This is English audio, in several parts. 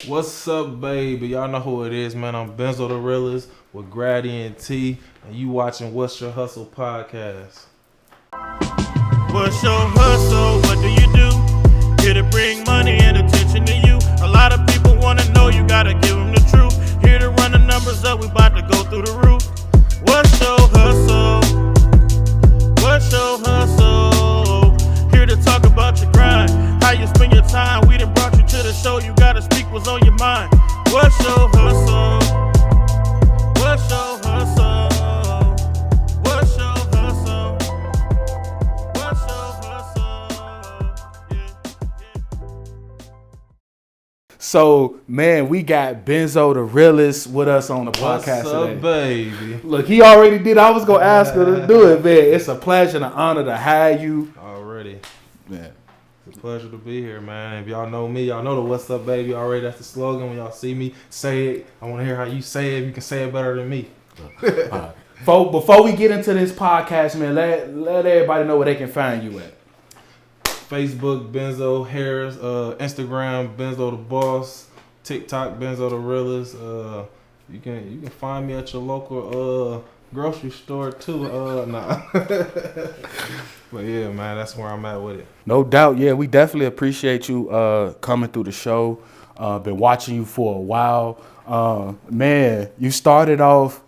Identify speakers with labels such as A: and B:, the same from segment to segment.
A: What's up, baby? Y'all know who it is, man. I'm Benzo Da Realest with Grad ENT, and you watching What's Your Hustle podcast.
B: What's your hustle? What do you do? Here to bring money and attention to you. A lot of people want to know, you gotta give them the truth. Here to run the numbers up, we about to go through the roof. What's your hustle? What's your hustle? Here to talk about your grind, how you spend your time. We done brought you to the show, you gotta speak what's on your mind. What's your hustle? What's your hustle? What's your hustle? What's your hustle?
C: So, man, we got Benzo Da Realest with us on the podcast
A: What's up,
C: today.
A: baby?
C: Look, he already did. I was going to ask her to do it, man. It's a pleasure and an honor to have you.
A: Already.
C: Man.
A: It's a pleasure to be here, man. If y'all know me, y'all know the What's Up, baby already. That's the slogan. When y'all see me, say it. I want to hear how you say it. You can say it better than me.
C: Before we get into this podcast, man, let everybody know where they can find you at.
A: Facebook, Benzo Harris. Instagram, Benzo the Boss. TikTok, Benzo Da Realest. You can find me at your local grocery store too. Nah. But yeah, man, that's where I'm at with it.
C: No doubt. Yeah, we definitely appreciate you coming through the show. Been watching you for a while. Man, you started off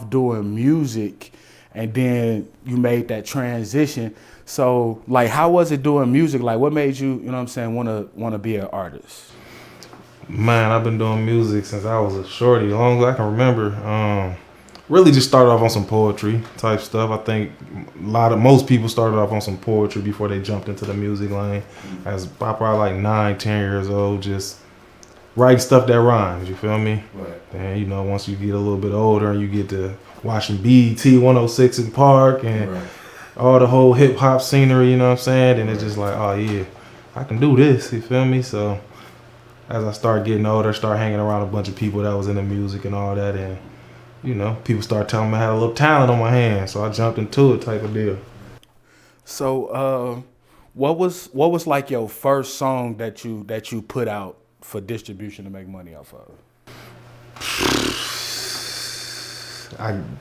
C: doing music, and then you made that transition. So, like, how was it doing music? Like, what made you, you know what I'm saying, wanna be an artist?
A: Man, I've been doing music since I was a shorty, as long as I can remember. Really just started off on some poetry type stuff. I think most people started off on some poetry before they jumped into the music lane. As probably like 9, 10 years old, just writing stuff that rhymes, you feel me?
C: Right.
A: And you know, once you get a little bit older and you get to watching BET 106 in Park and
C: Right.
A: all the whole hip hop scenery, you know what I'm saying? And it's just like, oh yeah, I can do this, you feel me? So as I started getting older, started hanging around a bunch of people that was into music and all that, and you know, people started telling me I had a little talent on my hands, so I jumped into it type of deal.
C: So, what was like your first song that you put out for distribution to make money off of?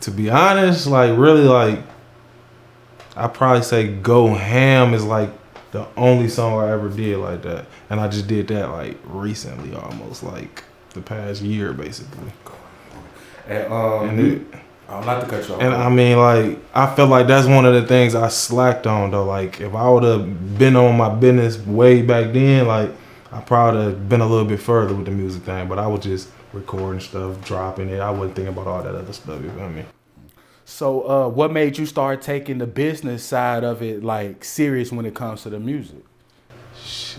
A: To be honest, like really, like I probably say "Go Ham" is like the only song I ever did like that, and I just did that like recently, almost like the past year, basically.
C: And not to cut you off.
A: And I mean, like, I feel like that's one of the things I slacked on, though. Like, if I would have been on my business way back then, like, I probably have been a little bit further with the music thing. But I was just recording stuff, dropping it. I wasn't thinking about all that other stuff, you feel me?
C: So, what made you start taking the business side of it, like, serious when it comes to the music?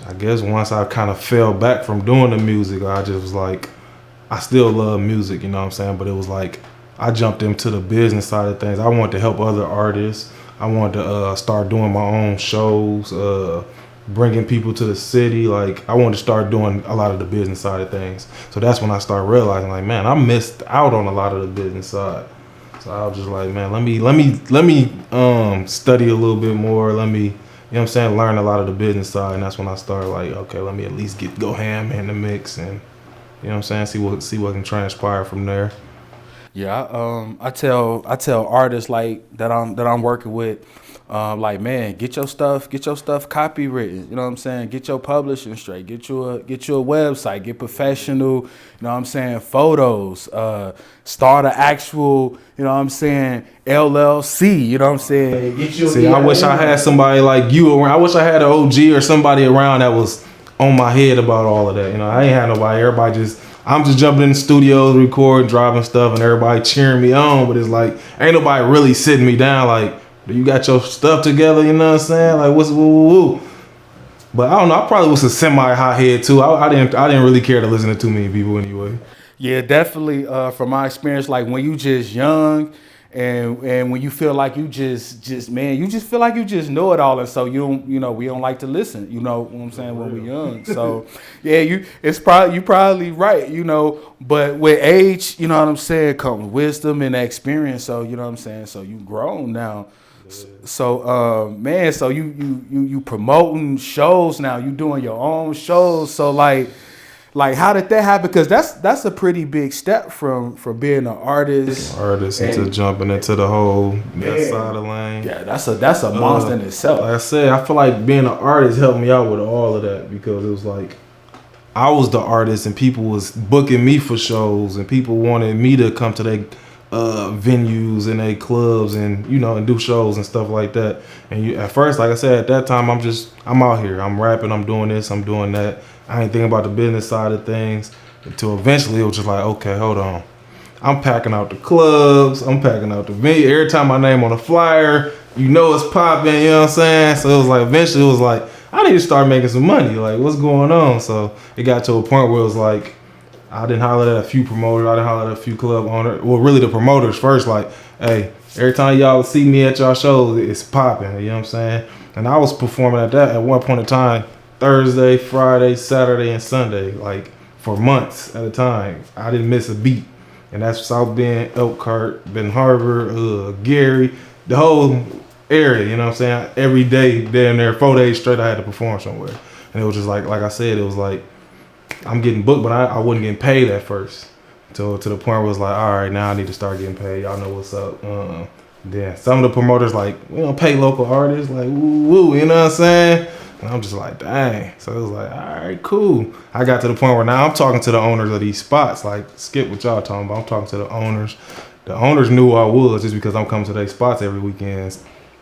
A: I guess once I kind of fell back from doing the music, I just was like, I still love music, you know what I'm saying? But it was like, I jumped into the business side of things. I wanted to help other artists. I wanted to start doing my own shows, bringing people to the city. Like, I wanted to start doing a lot of the business side of things. So that's when I started realizing, like, man, I missed out on a lot of the business side. So I was just like, man, let me study a little bit more. Let me, you know what I'm saying, learn a lot of the business side. And that's when I started like, okay, let me at least Go Ham in the mix, and you know what I'm saying, see what can transpire from there.
C: Yeah, I tell artists like that I'm working with, like, man, get your stuff copywritten. You know what I'm saying? Get your publishing straight. Get you a website. Get professional. You know what I'm saying? Photos. Start an actual. You know what I'm saying? LLC. You know what I'm saying? Get you.
A: See, I wish I had somebody like you around. I wish I had an OG or somebody around that was on my head about all of that. You know, I ain't had nobody. I'm just jumping in the studios, recording, driving stuff, and everybody cheering me on. But it's like, ain't nobody really sitting me down like, do you got your stuff together? You know what I'm saying? Like, what's woo? But I don't know. I probably was a semi-hot head too. I didn't really care to listen to too many people anyway.
C: Yeah, definitely. From my experience, like when you just young, and when you feel like you just feel like you just know it all, and so we don't like to listen. You know what I'm saying, when we're young. So yeah, you probably right. You know, but with age, you know what I'm saying, comes wisdom and experience. So you know what I'm saying. So you grown now. So man, so you promoting shows now. You doing your own shows. So like Like, how did that happen? Because that's a pretty big step from being an artist.
A: Into jumping into the whole that side of the lane.
C: Yeah, that's a monster in itself.
A: Like I said, I feel like being an artist helped me out with all of that because it was like I was the artist and people was booking me for shows and people wanted me to come to their venues and their clubs and and do shows and stuff like that. And at first, like I said, at that time I'm out here, I'm rapping, I'm doing this, I'm doing that. I ain't thinking about the business side of things until eventually it was just like, okay, hold on. I'm packing out the clubs, I'm packing out the venue. Every time my name on a flyer, it's popping, you know what I'm saying? So it was like, eventually it was like, I need to start making some money. Like, what's going on? So it got to a point where it was like, I didn't holler at a few promoters, I didn't holler at a few club owners. Well, really the promoters first, like, hey, every time y'all see me at y'all shows, it's popping, you know what I'm saying? And I was performing at one point in time, Thursday, Friday, Saturday, and Sunday, like for months at a time. I didn't miss a beat. And that's South Bend, Elkhart, Ben Harbor, Gary, the whole area, you know what I'm saying? Every day, down there, 4 days straight, I had to perform somewhere. And it was just like I said, it was like, I'm getting booked, but I wasn't getting paid at first. To the point where it was like, all right, now I need to start getting paid. Y'all know what's up. Then some of the promoters like, we don't pay local artists, like, woo, you know what I'm saying? And I'm just like, dang. So it was like, all right, cool. I got to the point where now I'm talking to the owners of these spots. Like, skip what y'all talking about. I'm talking to the owners. The owners knew who I was just because I'm coming to their spots every weekend,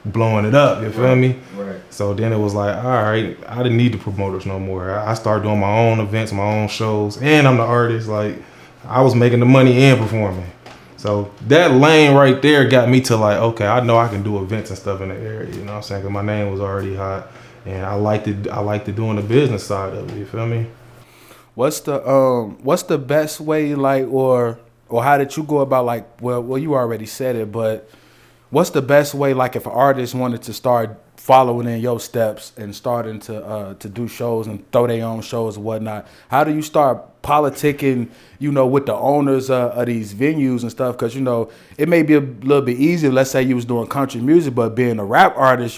A: blowing it up. You feel me?
C: Right.
A: So then it was like, all right, I didn't need the promoters no more. I started doing my own events, my own shows, and I'm the artist. Like, I was making the money and performing. So that lane right there got me to like, okay, I know I can do events and stuff in the area. You know what I'm saying? Because my name was already hot. And I liked it doing the business side of it. You feel me?
C: What's the best way, like, or how did you go about, like, well you already said it, but what's the best way, like, if an artist wanted to start following in your steps and starting to do shows and throw their own shows and whatnot, how do you start politicking, with the owners of these venues and stuff? Because, it may be a little bit easier. Let's say you was doing country music, but being a rap artist,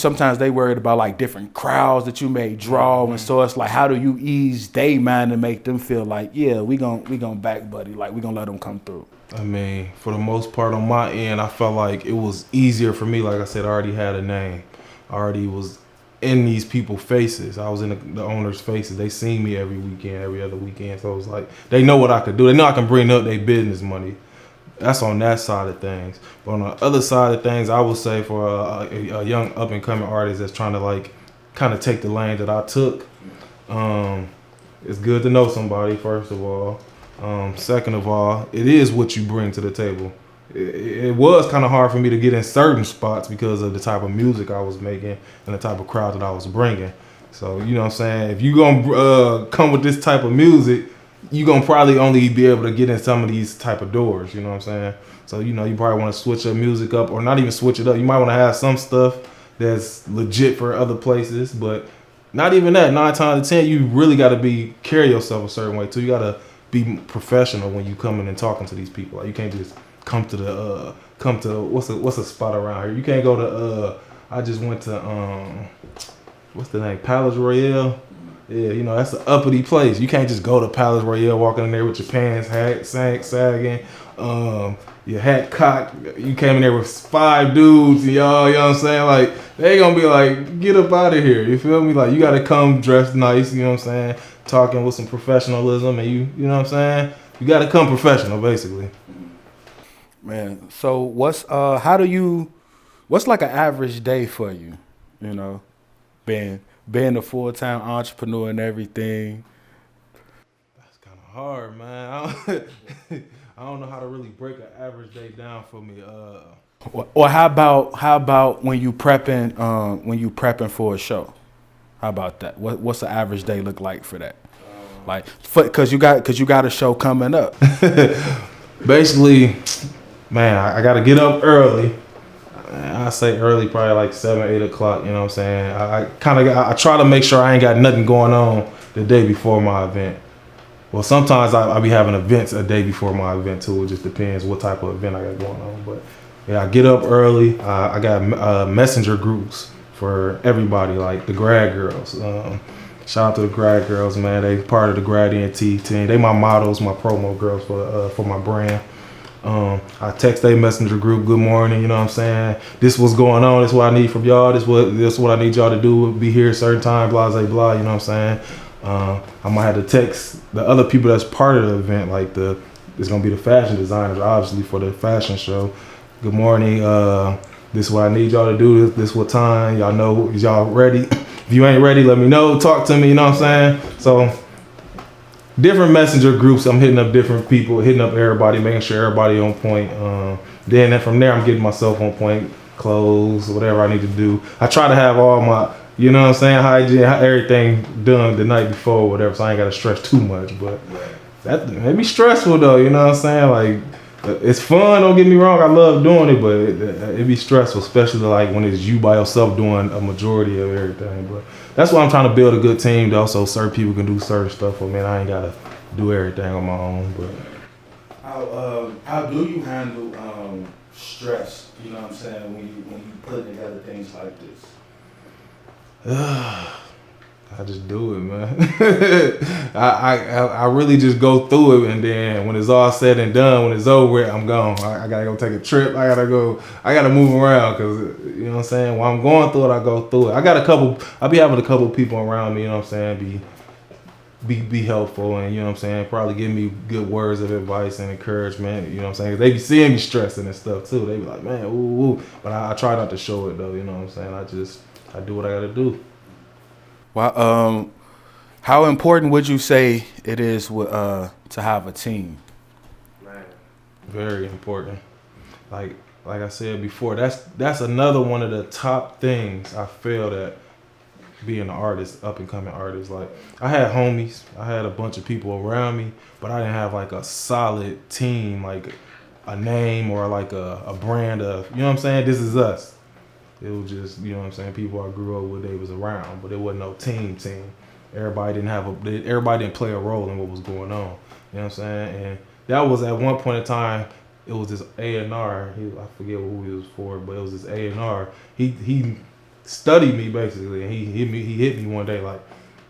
C: sometimes they worried about like different crowds that you may draw, and so it's like, how do you ease their mind and make them feel like, yeah, we gon' back buddy, like we gonna let them come through?
A: I mean, for the most part on my end, I felt like it was easier for me. Like I said, I already had a name. I already was in these people's faces. I was in the owners' faces. They seen me every weekend, every other weekend. So it was like, they know what I could do. They know I can bring up their business money. That's on that side of things. But on the other side of things, I would say for a young up and coming artist that's trying to like kind of take the lane that I took, it's good to know somebody, first of all. Second of all, it is what you bring to the table. It was kind of hard for me to get in certain spots because of the type of music I was making and the type of crowd that I was bringing. So, you know what I'm saying? If you gonna come with this type of music, you gonna probably only be able to get in some of these type of doors, you know what I'm saying? So, you probably want to switch your music up, or not even switch it up. You might want to have some stuff that's legit for other places, but not even that. 9 times out of 10, you really got to carry yourself a certain way too. You got to be professional when you come in and talking to these people. Like, you can't just come to what's a spot around here. You can't go to I just went to what's the name, Palace Royale. Yeah, that's an uppity place. You can't just go to Palace Royale, walking in there with your pants sagging, your hat cocked. You came in there with 5 dudes, and y'all, you know what I'm saying? Like, they gonna be like, get up out of here. You feel me? Like, you gotta come dressed nice, you know what I'm saying? Talking with some professionalism, and you know what I'm saying? You gotta come professional, basically.
C: Man, so what's like an average day for you? Being a full-time entrepreneur and everything.
A: That's kind of hard, man. I don't know how to really break an average day down for me.
C: Or how about when you prepping for a show? How about that? What's the average day look like for that? Because you got a show coming up.
A: Basically, man, I got to get up early. I say early, probably like 7, 8 o'clock. You know what I'm saying? I try to make sure I ain't got nothing going on the day before my event. Well, sometimes I be having events a day before my event too. It just depends what type of event I got going on. But yeah, I get up early. I got messenger groups for everybody, like the grad girls. Shout out to the grad girls, man. They part of the Grad ENT team. They my models, my promo girls for my brand. I text a messenger group, good morning, you know what I'm saying? This what's going on, this what I need from y'all, this what I need y'all to do, be here at a certain time, blah, blah, blah, you know what I'm saying? I might have to text the other people that's part of the event, like it's gonna be the fashion designers, obviously, for the fashion show. Good morning, this is what I need y'all to do, this what time, y'all know, is y'all ready? If you ain't ready, let me know, talk to me, you know what I'm saying? So, different messenger groups, I'm hitting up different people, hitting up everybody, making sure everybody on point. Then from there, I'm getting myself on point, clothes, whatever I need to do. I try to have all my, you know what I'm saying, hygiene, everything done the night before, whatever, so I ain't got to stress too much. But that may be stressful though, you know what I'm saying? Like, it's fun, don't get me wrong, I love doing it, but it be stressful, especially like when it's you by yourself doing a majority of everything. But that's why I'm trying to build a good team though, so certain people can do certain stuff. But man, I ain't gotta do everything on my own. But
C: how do you handle stress? You know what I'm saying, when you put together things like this?
A: I just do it, man. I really just go through it, and then when it's all said and done, when it's over, I'm gone. I gotta go take a trip. I gotta move around, because you know what I'm saying. While I'm going through it, I go through it. I be having a couple people around me, you know what I'm saying, be helpful, and you know what I'm saying, probably give me good words of advice and encouragement, you know what I'm saying. 'Cause they be seeing me stressing and stuff too. They be like, man, ooh. But I try not to show it though, you know what I'm saying. I do what I gotta do.
C: Well, how important would you say it is to have a team?
A: Very important. Like I said before, that's another one of the top things I feel that being an artist, up and coming artist. Like, I had homies, I had a bunch of people around me, but I didn't have like a solid team, like a name or like a brand of, you know what I'm saying, this is us. It was just, you know what I'm saying, people I grew up with, they was around, but it wasn't no team. Everybody didn't play a role in what was going on. You know what I'm saying? And that was at one point in time, it was this A&R. I forget who he was for, but it was this A&R. He studied me basically, and he hit me one day like,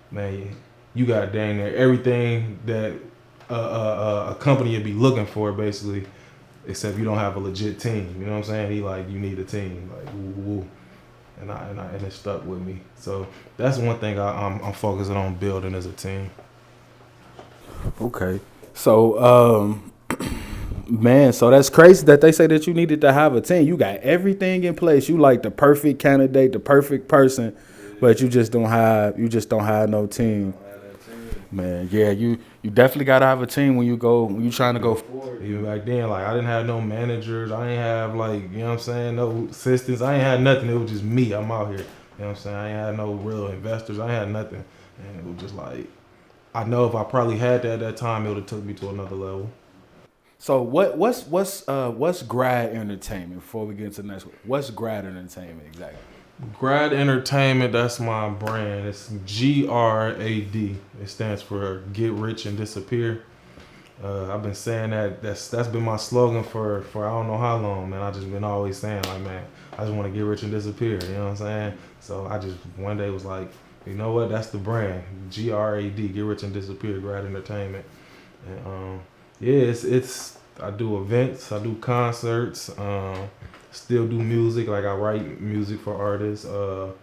A: man, you got dang near everything that a company would be looking for basically, except you don't have a legit team. You know what I'm saying? He like, you need a team, like woo. And it stuck with me. So that's one thing I'm focusing on building as a team.
C: Okay. So, man, so that's crazy that they say that you needed to have a team. You got everything in place. You like the perfect candidate, the perfect person, but you just don't have no team. Man, yeah, you definitely gotta have a team when you trying to go forward.
A: Even back then, like, I didn't have no managers. I ain't have, like, you know what I'm saying, no assistants. I ain't had nothing. It was just me. I'm out here. You know what I'm saying? I ain't had no real investors. I ain't had nothing. And it was just like, I know if I probably had that at that time, it would have took me to another level.
C: So what's Grad Entertainment before we get into the next one? What's Grad Entertainment exactly? Grad
A: Entertainment, that's my brand. It's GRAD. It stands for Get Rich and Disappear. I've been saying that's been my slogan for I don't know how long, man. I just been always saying, like, man, I just want to get rich and disappear. You know what I'm saying? So I just one day was like, you know what? That's the brand. GRAD, Get Rich and Disappear, Grad Entertainment. And yeah, it's I do events, I do concerts, still do music. Like, I write music for artists. I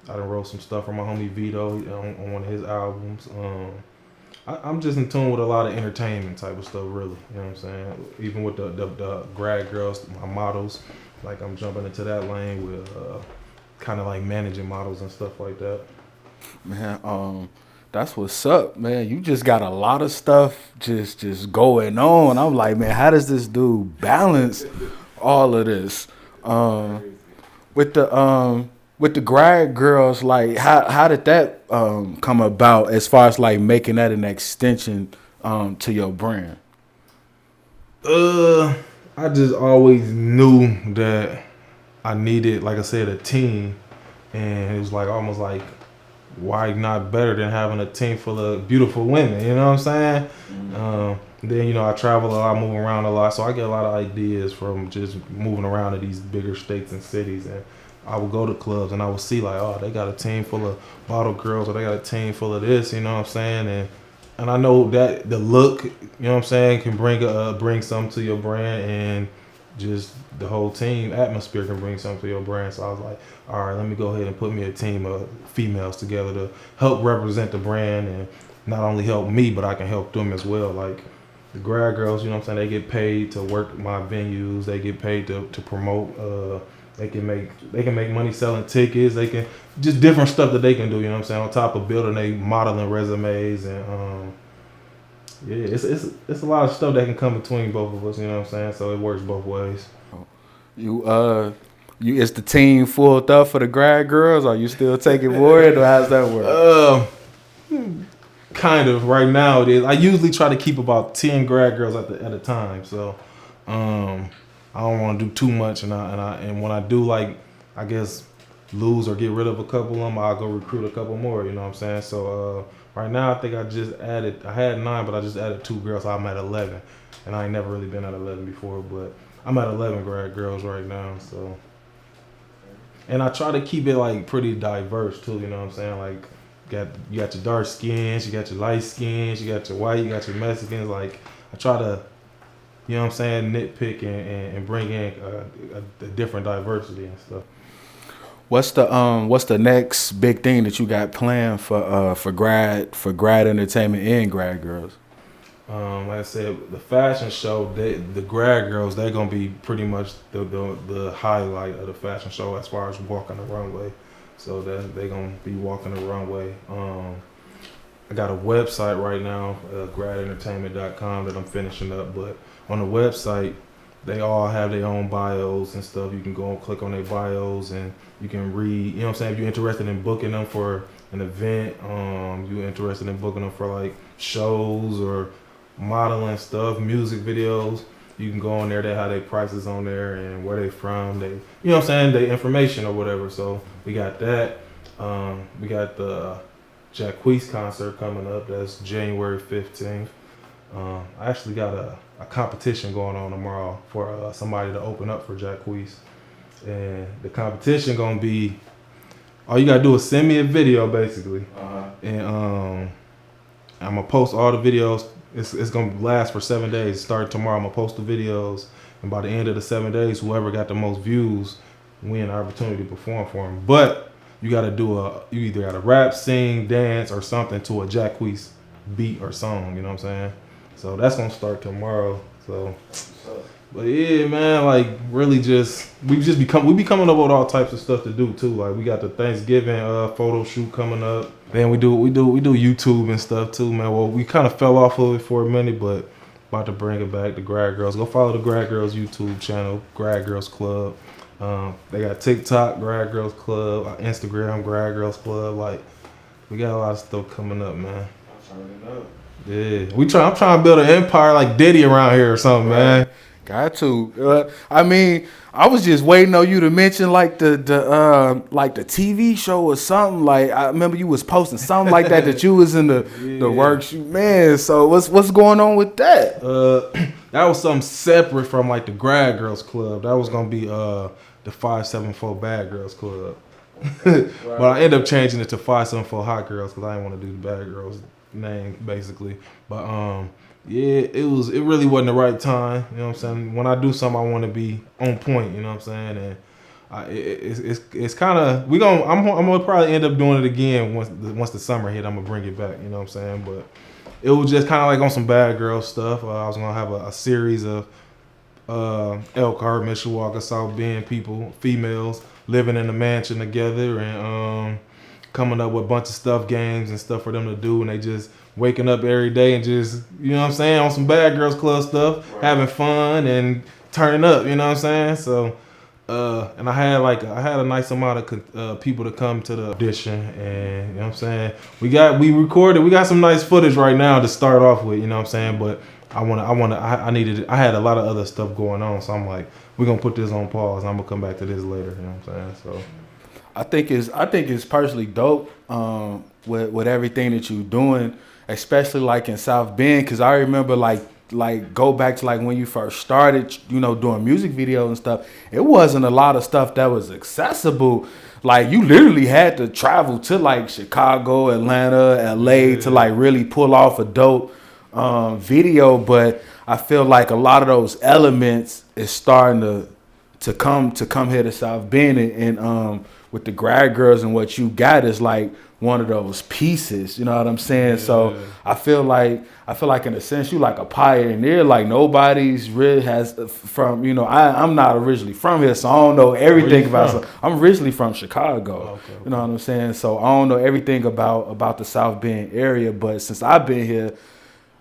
A: done wrote some stuff for my homie Vito on one of his albums. I'm just in tune with a lot of entertainment type of stuff, really. You know what I'm saying? Even with the grad girls, my models, like, I'm jumping into that lane with kind of like managing models and stuff like that.
C: Man, that's what's up, man. You just got a lot of stuff just going on. I'm like, man, how does this dude balance all of this? With the grad girls, like, how did that come about as far as like making that an extension to your brand?
A: I just always knew that I needed, like I said, a team, and it was like almost like, why not better than having a team full of beautiful women? You know what I'm saying? Mm-hmm. Then, you know, I travel a lot, move around a lot, so I get a lot of ideas from just moving around to these bigger states and cities, and I would go to clubs and I would see like, oh, they got a team full of bottle girls, or they got a team full of this, you know what I'm saying? And I know that the look, you know what I'm saying, can bring something to your brand, and just the whole team atmosphere can bring something to your brand. So I was like, all right, let me go ahead and put me a team of females together to help represent the brand, and not only help me, but I can help them as well. Like the grad girls, you know what I'm saying, they get paid to work my venues, they get paid to promote, they can make money selling tickets. They can just different stuff that they can do. You know what I'm saying? On top of building they modeling resumes, and yeah, it's a lot of stuff that can come between both of us. You know what I'm saying? So it works both ways.
C: You is the team full up for the grad girls? Or you still taking more? Or how's that work?
A: Kind of. Right now it is. I usually try to keep about 10 grad girls at a time. So I don't want to do too much, and when I do, like, I guess lose or get rid of a couple of them, I'll go recruit a couple more. You know what I'm saying? So right now, I think I had 9, but I just added 2 girls. So I'm at 11, and I ain't never really been at 11 before, but I'm at 11 grad girls right now. So, and I try to keep it like pretty diverse too. You know what I'm saying? Like, you got your dark skins, you got your light skins, you got your white, you got your Mexicans. Like, I try to, you know what I'm saying, nitpick and bring in a different diversity and stuff.
C: What's the next big thing that you got planned for grad entertainment and grad girls?
A: Like I said, the fashion show, the grad girls, they're gonna be pretty much the highlight of the fashion show as far as walking the runway. So they're gonna be walking the runway. I got a website right now, gradentertainment.com, that I'm finishing up, but on the website, they all have their own bios and stuff. You can go and click on their bios and you can read, you know what I'm saying? If you're interested in booking them for an event, you're interested in booking them for like shows or modeling stuff, music videos, you can go on there. They have their prices on there and where they from, you know what I'm saying, their information or whatever. So we got that. We got the Jacquees concert coming up. That's January 15th. I actually got a competition going on tomorrow for somebody to open up for Jacquees. And the competition gonna be, all you gotta do is send me a video basically. And I'm gonna post all the videos. It's gonna last for 7 days. Starting tomorrow, I'm gonna post the videos, and by the end of the 7 days, whoever got the most views win an opportunity to perform for them. But you gotta you either gotta rap, sing, dance, or something to a Jacquees beat or song. You know what I'm saying? So that's gonna start tomorrow. So, but yeah, man, like really we be coming up with all types of stuff to do too. Like we got the Thanksgiving photo shoot coming up. Then we do YouTube and stuff too, man. Well, we kind of fell off of it for a minute, but about to bring it back. The Grad Girls, go follow the Grad Girls YouTube channel, Grad Girls Club. They got TikTok, Grad Girls Club, Instagram, Grad Girls Club. Like we got a lot of stuff coming up, man. Yeah, I'm trying to build an empire like Diddy around here or something, man.
C: Got to. I mean, I was just waiting on you to mention like the TV show or something. Like I remember you was posting something like that you was in the works, man. So what's going on with that?
A: That was something separate from like the Grad Girls Club. That was gonna be the 574 Bad Girls Club. But I ended up changing it to 574 Hot Girls because I didn't want to do the Bad Girls name basically. But yeah, it really wasn't the right time. You know what I'm saying? When I do something, I want to be on point. You know what I'm saying? And it's kind of I'm gonna probably end up doing it again once the summer hit. I'm gonna bring it back. You know what I'm saying? But it was just kind of like on some Bad Girl stuff. I was gonna have a series of Elkhart, Mishawaka, South Bend people, females living in a mansion together and coming up with a bunch of stuff, games and stuff for them to do, and they just waking up every day and just, you know what I'm saying, on some Bad Girls Club stuff, right, having fun and turning up, you know what I'm saying? So, and I had a nice amount of people to come to the audition, and you know what I'm saying, we got some nice footage right now to start off with, you know what I'm saying, but I had a lot of other stuff going on, so I'm like, we're gonna put this on pause, and I'm gonna come back to this later, you know what I'm saying? So
C: I think it's personally dope with everything that you're doing, especially like in South Bend, because I remember like like go back to like when you first started, you know, doing music videos and stuff, it wasn't a lot of stuff that was accessible. Like you literally had to travel to like Chicago, Atlanta, LA to like really pull off a dope video. But I feel like a lot of those elements is starting to come here to South Bend, and with the Grad Girls and what you got is like one of those pieces, you know what I'm saying? Yeah. So I feel like in a sense you like a pioneer. Like nobody's really has from, you know, I'm not originally from here, so I don't know everything about. So I'm originally from Chicago. Okay. You know what I'm saying? So I don't know everything about the South Bend area, but since I've been here,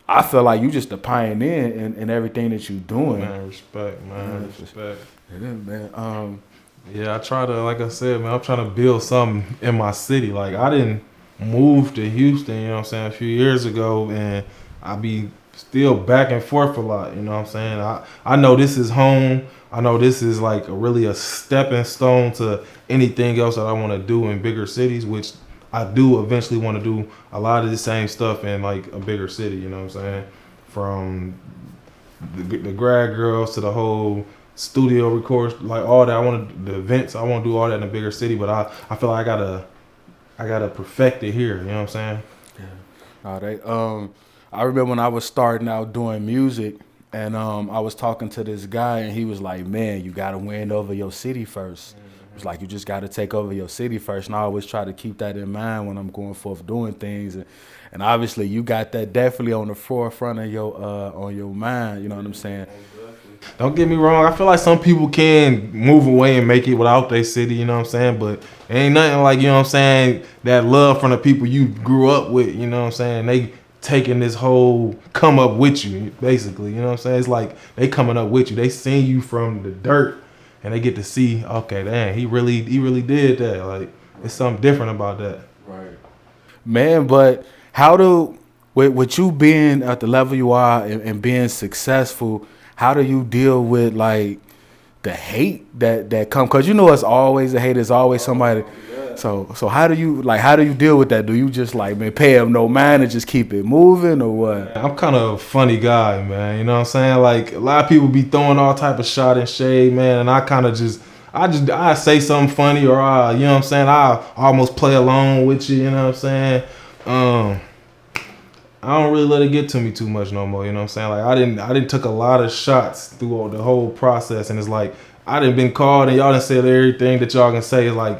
C: I feel like you just a pioneer in everything that you doing.
A: Man, respect, man. Respect.
C: It is, man.
A: Yeah, I try to, like I said, man, I'm trying to build something in my city. Like, I didn't move to Houston, you know what I'm saying, a few years ago, and I be still back and forth a lot, you know what I'm saying? I know this is home. I know this is, like, really a stepping stone to anything else that I want to do in bigger cities, which I do eventually want to do a lot of the same stuff in, like, a bigger city, you know what I'm saying? From the Grad Girls to the whole studio records, like all that. I want the events. I want to do all that in a bigger city, but I feel like I gotta perfect it here. You know what I'm saying?
C: Yeah. All right. I remember when I was starting out doing music, and I was talking to this guy, and he was like, "Man, you gotta win over your city first." It's like you just gotta take over your city first, and I always try to keep that in mind when I'm going forth doing things. And obviously, you got that definitely on the forefront of your on your mind. You know what I'm saying?
A: Don't get me wrong. I feel like some people can move away and make it without their city, you know what I'm saying? But it ain't nothing like, you know what I'm saying, that love from the people you grew up with, you know what I'm saying? They taking this whole come up with you, basically, you know what I'm saying? It's like they coming up with you. They seen you from the dirt, and they get to see, okay, damn, he really did that. Like, it's something different about that.
C: Right. Man, but how do, with you being at the level you are and being successful, how do you deal with like the hate that come? Cause you know it's always a hate. There's always somebody. So how do you deal with that? Do you just like, man, pay them no mind and just keep it moving, or what?
A: I'm kind of a funny guy, man. You know what I'm saying? Like a lot of people be throwing all type of shot and shade, man, and I kind of I say something funny, or you know what I'm saying? I almost play along with you. You know what I'm saying? I don't really let it get to me too much no more, you know what I'm saying? Like I didn't took a lot of shots through the whole process, and it's like I done been called and y'all done said everything that y'all can say. It's like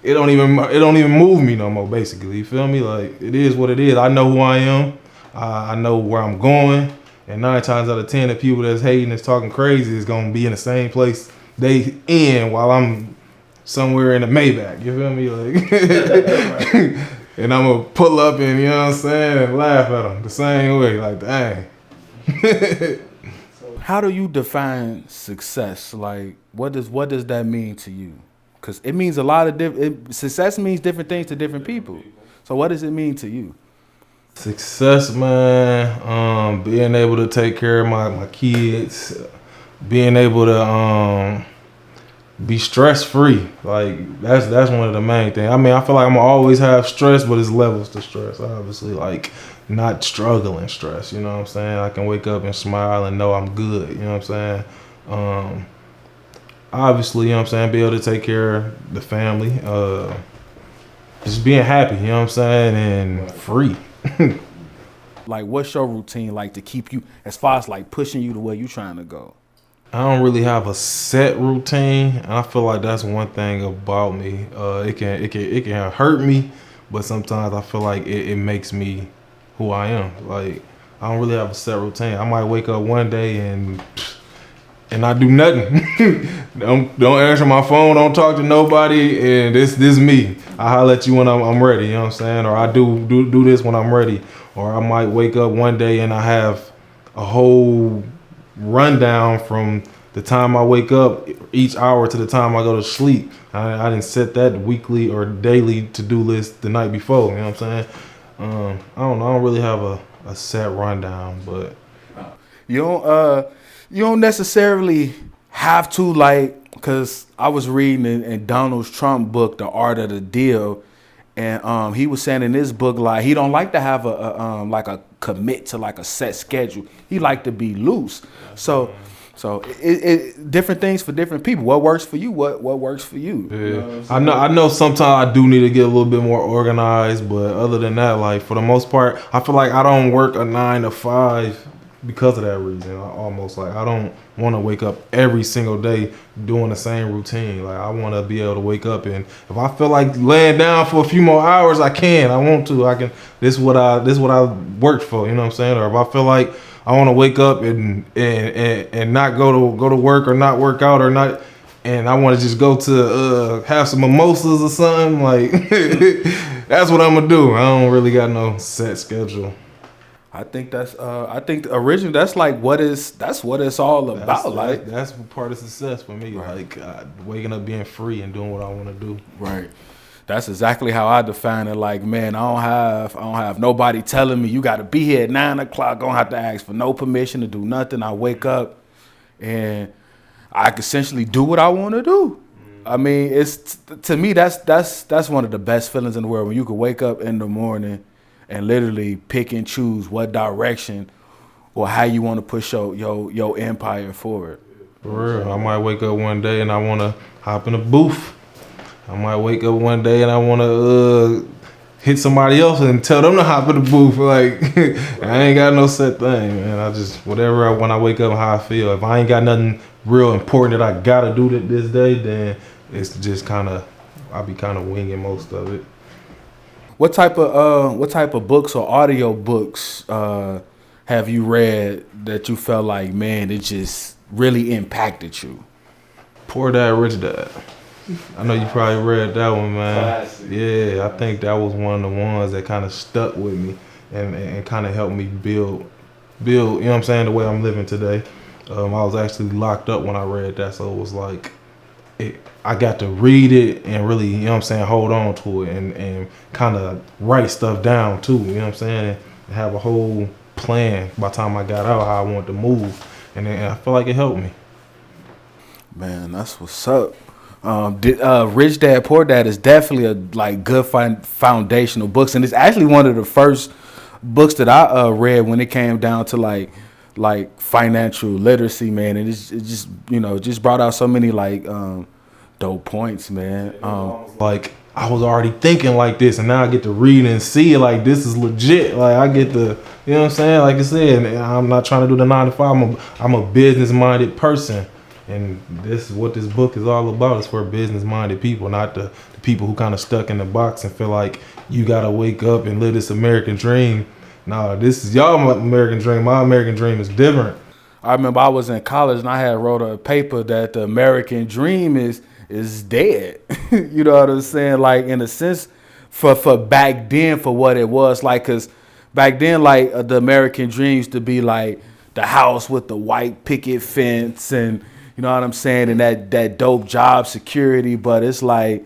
A: it don't even move me no more, basically. You feel me? Like it is what it is. I know who I am. I know where I'm going, and 9 times out of 10 the people that's hating, that's talking crazy is gonna be in the same place they in while I'm somewhere in the Maybach. You feel me? Like and I'm going to pull up and, you know what I'm saying, and laugh at them the same way. Like, dang.
C: How do you define success? Like, what does that mean to you? Because it means a lot of success means different things to different people. So what does it mean to you?
A: Success, man, being able to take care of my kids, being able to be stress-free. Like that's one of the main things. I mean, I feel like I'm gonna always have stress, but it's levels to stress, obviously. Like not struggling stress, you know what I'm saying? I can wake up and smile and know I'm good, you know what I'm saying? Obviously, you know what I'm saying, be able to take care of the family, just being happy, you know what I'm saying, and free.
C: Like, what's your routine like to keep you, as far as like pushing you to where you trying to go?
A: I don't really have a set routine, and I feel like that's one thing about me. It can hurt me, but sometimes I feel like it makes me who I am. Like I don't really have a set routine. I might wake up one day and not do nothing. don't answer my phone. Don't talk to nobody. And this me. I holler at you when I'm ready. You know what I'm saying? Or I do this when I'm ready. Or I might wake up one day and I have a whole rundown from the time I wake up each hour to the time I go to sleep. I didn't set that weekly or daily to-do list the night before, you know what I'm saying? I don't know, I don't really have a set rundown, but
C: you don't necessarily have to, like, because I was reading in Donald Trump's book, The Art of the Deal, And he was saying in this book, like, he don't like to have a commit to like a set schedule. He like to be loose. So different things for different people. What works for you? What works for you?
A: Yeah.
C: You know
A: I know sometimes I do need to get a little bit more organized, but other than that, like for the most part, I feel like I don't work a 9 to 5 because of that reason. I don't want to wake up every single day doing the same routine. Like I want to be able to wake up, and if I feel like laying down for a few more hours, I can. I want to. I can. This is what I worked for. You know what I'm saying? Or if I feel like I want to wake up and not go to work or not work out or not, and I want to just go to have some mimosas or something. Like that's what I'm gonna do. I don't really got no set schedule.
C: I think originally that's what it's all about.
A: That's part of success for me. Right. Like waking up, being free, and doing what I want to do.
C: Right. That's exactly how I define it. Like, man, I don't have nobody telling me you got to be here at 9 o'clock. I don't have to ask for no permission to do nothing. I wake up and I can essentially do what I want to do. I mean, it's to me that's one of the best feelings in the world when you can wake up in the morning and literally pick and choose what direction or how you want to push your empire forward.
A: For real, I might wake up one day and I want to hop in a booth. I might wake up one day and I want to hit somebody else and tell them to hop in the booth. Like, I ain't got no set thing, man. I just, when I wake up, how I feel. If I ain't got nothing real important that I got to do this day, then it's just I'll be kind of winging most of it.
C: What type of books or audio books have you read that you felt like, man, it just really impacted you?
A: Poor Dad, Rich Dad. I know you probably read that one, man. Classic. Yeah, I think that was one of the ones that kind of stuck with me and kind of helped me build, you know what I'm saying, the way I'm living today. I was actually locked up when I read that, so it was like, I got to read it and really, you know what I'm saying, hold on to it and kind of write stuff down too, you know what I'm saying, and have a whole plan by the time I got out how I wanted to move, and I feel like it helped me.
C: Man, that's what's up. Rich Dad Poor Dad is definitely a good foundational books, and it's actually one of the first books that I read when it came down to like financial literacy, man. And it just brought out so many dope points, man.
A: Like I was already thinking like this, and now I get to read and see it like this is legit. Like I get to, you know what I'm saying? Like I said, I'm not trying to do the 9 to 5. I'm a business minded person. And this is what this book is all about. It's for business-minded people, not the people who kind of stuck in the box and feel like you got to wake up and live this American dream. No, this is y'all American dream. My American dream is different.
C: I remember I was in college and I had wrote a paper that the American dream is dead. You know what I'm saying? Like, in a sense, for back then, for what it was. Like, because back then, the American dream used to be like the house with the white picket fence and, you know what I'm saying? And that dope job security, but it's like,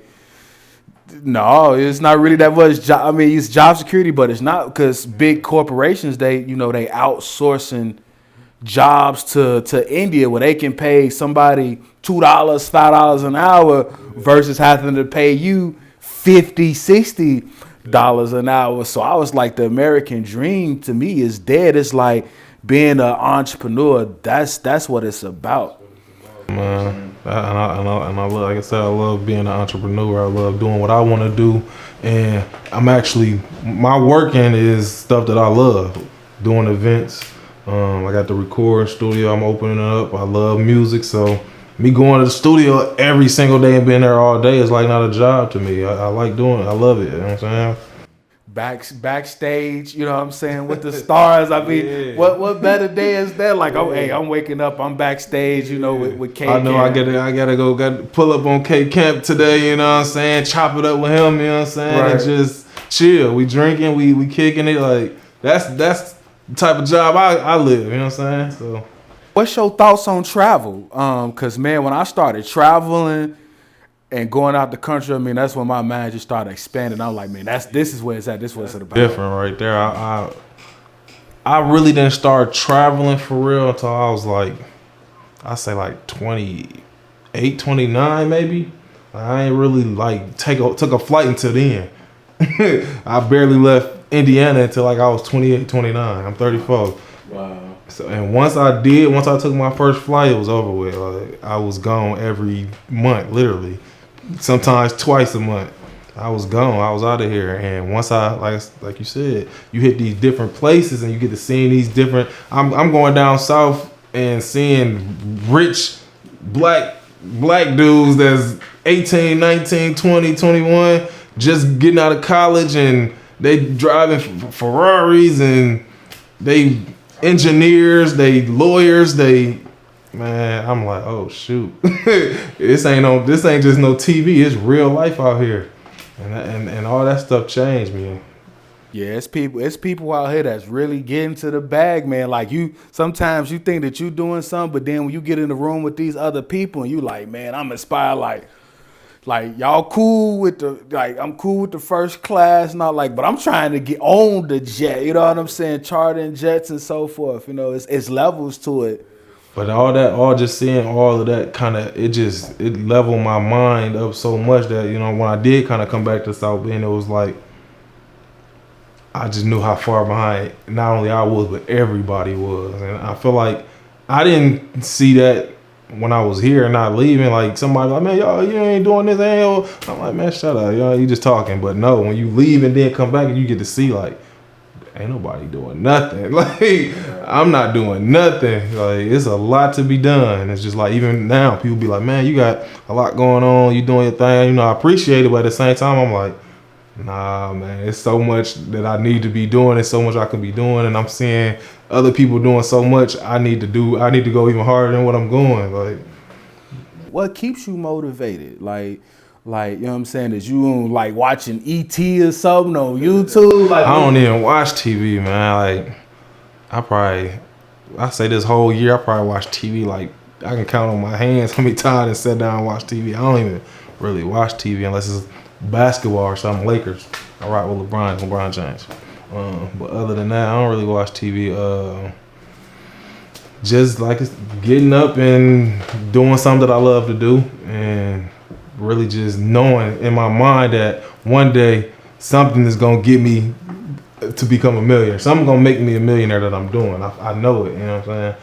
C: no, it's not really that much. I mean, it's job security, but it's not, because big corporations, they outsourcing jobs to India where they can pay somebody $2, $5 an hour versus having to pay you $50, $60 an hour. So I was like, the American dream to me is dead. It's like being an entrepreneur. That's what it's about.
A: Man, and I love, like I said, I love being an entrepreneur. I love doing what I want to do, and my working is stuff that I love. Doing events, I got the recording studio I'm opening up. I love music, so me going to the studio every single day and being there all day is like not a job to me. I like doing it. I love it. You know what I'm saying?
C: Backstage, you know what I'm saying, with the stars. I mean, yeah. What better day is that? Like, oh, hey, I'm waking up, I'm backstage, you know, with K.
A: I know Camp. I gotta pull up on K Camp today, you know what I'm saying, chop it up with him, you know what I'm saying, right. And just chill. We drinking, we kicking it. Like, that's the type of job I live, you know what I'm saying? So,
C: what's your thoughts on travel? Cause man, when I started traveling and going out the country, I mean, that's when my mind just started expanding. I was like, man, this is where it's at. This is what it's about.
A: Different right there. I really didn't start traveling for real until I was like, I say like 28, 29 maybe. I ain't really like took a flight until then. I barely left Indiana until like I was 28, 29. I'm 34.
C: Wow.
A: So, and once I took my first flight, it was over with. Like, I was gone every month, literally. Sometimes twice a month. I was gone. I was out of here. And once I, like you said, you hit these different places and you get to seeing these different. I'm going down south and seeing rich black dudes that's 18, 19, 20, 21, just getting out of college, and they driving Ferraris, and they engineers, they lawyers, man, I'm like, oh shoot. This ain't just no TV, it's real life out here. And all that stuff changed me.
C: Yeah, it's people out here that's really getting to the bag, man. Like, sometimes you think that you doing something, but then when you get in the room with these other people and you like, man, I'm inspired, like y'all cool with I'm cool with the first class and all, like, but I'm trying to get on the jet, you know what I'm saying? Chartering jets and so forth, you know, it's levels to it.
A: But just seeing all of that it leveled my mind up so much that, you know, when I did kind of come back to South Bend, it was like, I just knew how far behind not only I was, but everybody was. And I feel like I didn't see that when I was here and not leaving. Like, somebody like, man, y'all, you ain't doing this. I'm like, man, shut up. Y'all, you just talking. But no, when you leave and then come back and you get to see, like, ain't nobody doing nothing. Like, I'm not doing nothing. Like, it's a lot to be done. It's just like, even now, people be like, man, you got a lot going on. You doing your thing. You know, I appreciate it. But at the same time, I'm like, nah, man, it's so much that I need to be doing. It's so much I could be doing. And I'm seeing other people doing so much. I need to go even harder than what I'm going. Like,
C: what keeps you motivated? Like, you know what I'm saying? Is you like watching ET or something on YouTube? Like,
A: I don't even watch TV, man. Like, I say this whole year, I probably watch TV. Like, I can count on my hands how many times I sat down and watched TV. I don't even really watch TV unless it's basketball or something. Lakers. I rock with LeBron James. But other than that, I don't really watch TV. Just like getting up and doing something that I love to do, and really just knowing in my mind that one day something is gonna get me to become a millionaire. Something gonna make me a millionaire that I'm doing. I know it. You know what I'm saying?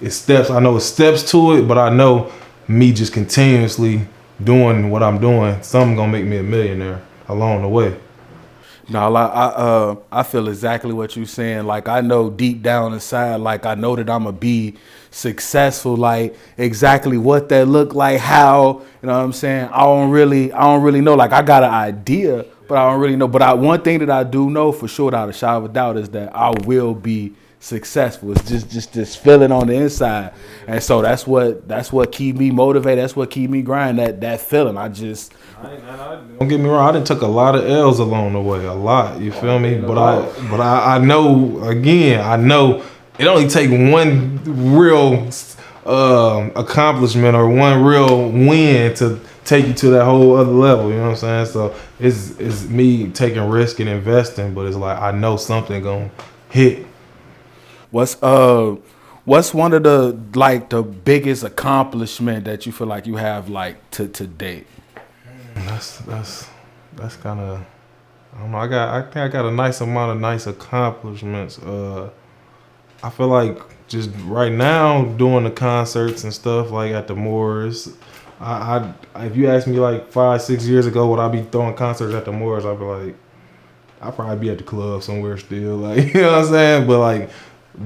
A: It's steps. I know it's steps to it, but I know me just continuously doing what I'm doing, something gonna make me a millionaire along the way.
C: No, I feel exactly what you're saying. Like, I know deep down inside, like, I know that I'm gonna be successful. Like, exactly what that look like, how, you know what I'm saying? I don't really know. Like, I got an idea, but I don't really know. But one thing that I do know for sure, without a shadow of a doubt, is that I will be successful. It's just this feeling on the inside, and so that's what keep me motivated. That's what keep me grinding. That feeling.
A: Don't get me wrong. I done took a lot of L's along the way. A lot. You feel me? But I know. Again, I know it only take one real accomplishment or one real win to take you to that whole other level. You know what I'm saying? So it's me taking risk and investing, but it's like I know something gonna hit.
C: What's one of the biggest accomplishment that you feel like you have like to date?
A: That's kind of, I don't know. I think I got a nice amount of nice accomplishments. I feel like just right now doing the concerts and stuff like at the Moors. If you asked me like 5-6 years ago, would I be throwing concerts at the Moors? I'd be like, I'd probably be at the club somewhere still. Like, you know what I'm saying? But like,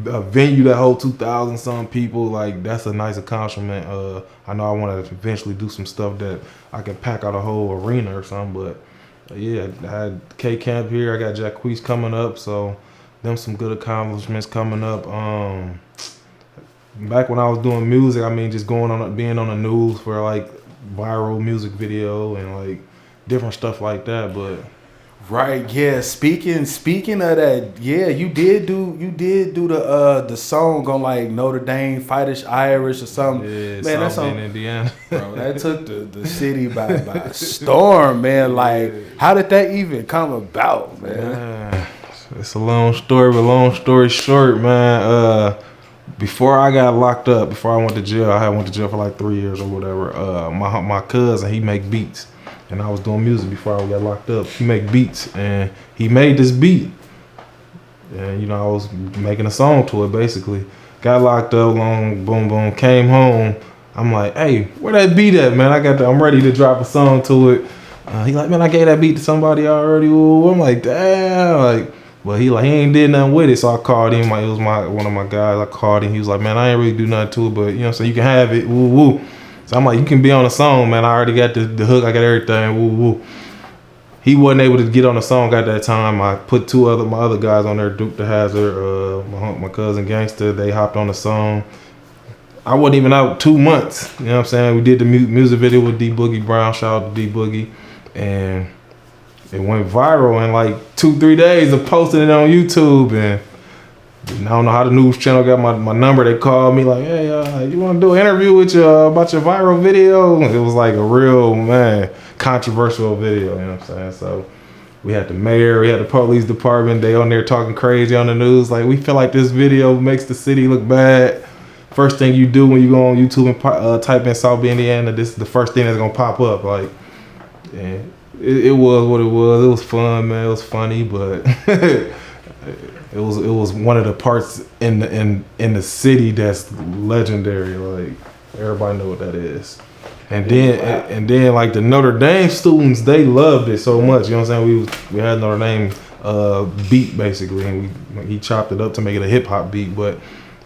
A: a venue that holds 2,000 some people, like, that's a nice accomplishment. I know I want to eventually do some stuff that I can pack out a whole arena or something, but yeah, I had K Camp here. I got Jacquees coming up, so them some good accomplishments coming up. Back when I was doing music, I mean, just being on the news for like viral music video and like different stuff like that, but.
C: Right, yeah. Speaking of that, yeah, you did do the song on like Notre Dame Fightish Irish or something.
A: Yeah,
C: man, that's
A: in Indiana.
C: Bro, that took the city by storm, man. Like, how did that even come about, man?
A: It's a long story, but long story short, man. Before I got locked up, before I went to jail, I went to jail for like 3 years or whatever. My cousin, he make beats. and I was doing music before I got locked up. He make beats, and he made this beat, and you know I was making a song to it basically. Got locked up, long boom boom, came home. I'm like, hey, where that beat at, man? I'm ready to drop a song to it. He like, man, I gave that beat to somebody already. Ooh. I'm like, damn, like, but he ain't did nothing with it. So I called him. It was one of my guys. I called him. He was like, man, I ain't really do nothing to it, but you know, so you can have it. Woo woo. So I'm like, you can be on the song, man. I already got the hook. I got everything. Woo woo. He wasn't able to get on the song at that time. I put my other guys on there, Duke the Hazard, my cousin Gangster. They hopped on the song. I wasn't even out 2 months. You know what I'm saying? We did the music video with D Boogie Brown. Shout out to D Boogie. And it went viral in like 2-3 days of posting it on YouTube. And I don't know how the news channel got my number. They called me like, hey, you want to do an interview with you about your viral video? It was like a real, man, controversial video, you know what I'm saying? So we had the mayor, we had the police department. They on there talking crazy on the news. Like, we feel like this video makes the city look bad. First thing you do when you go on YouTube and type in South Bend, Indiana, this is the first thing that's going to pop up. Like, and it was what it was. It was fun, man. It was funny, but it was one of the parts in the city that's legendary. Like, everybody know what that is. And then like the Notre Dame students, they loved it so much. You know what I'm saying? We had Notre Dame beat basically, and he chopped it up to make it a hip hop beat. But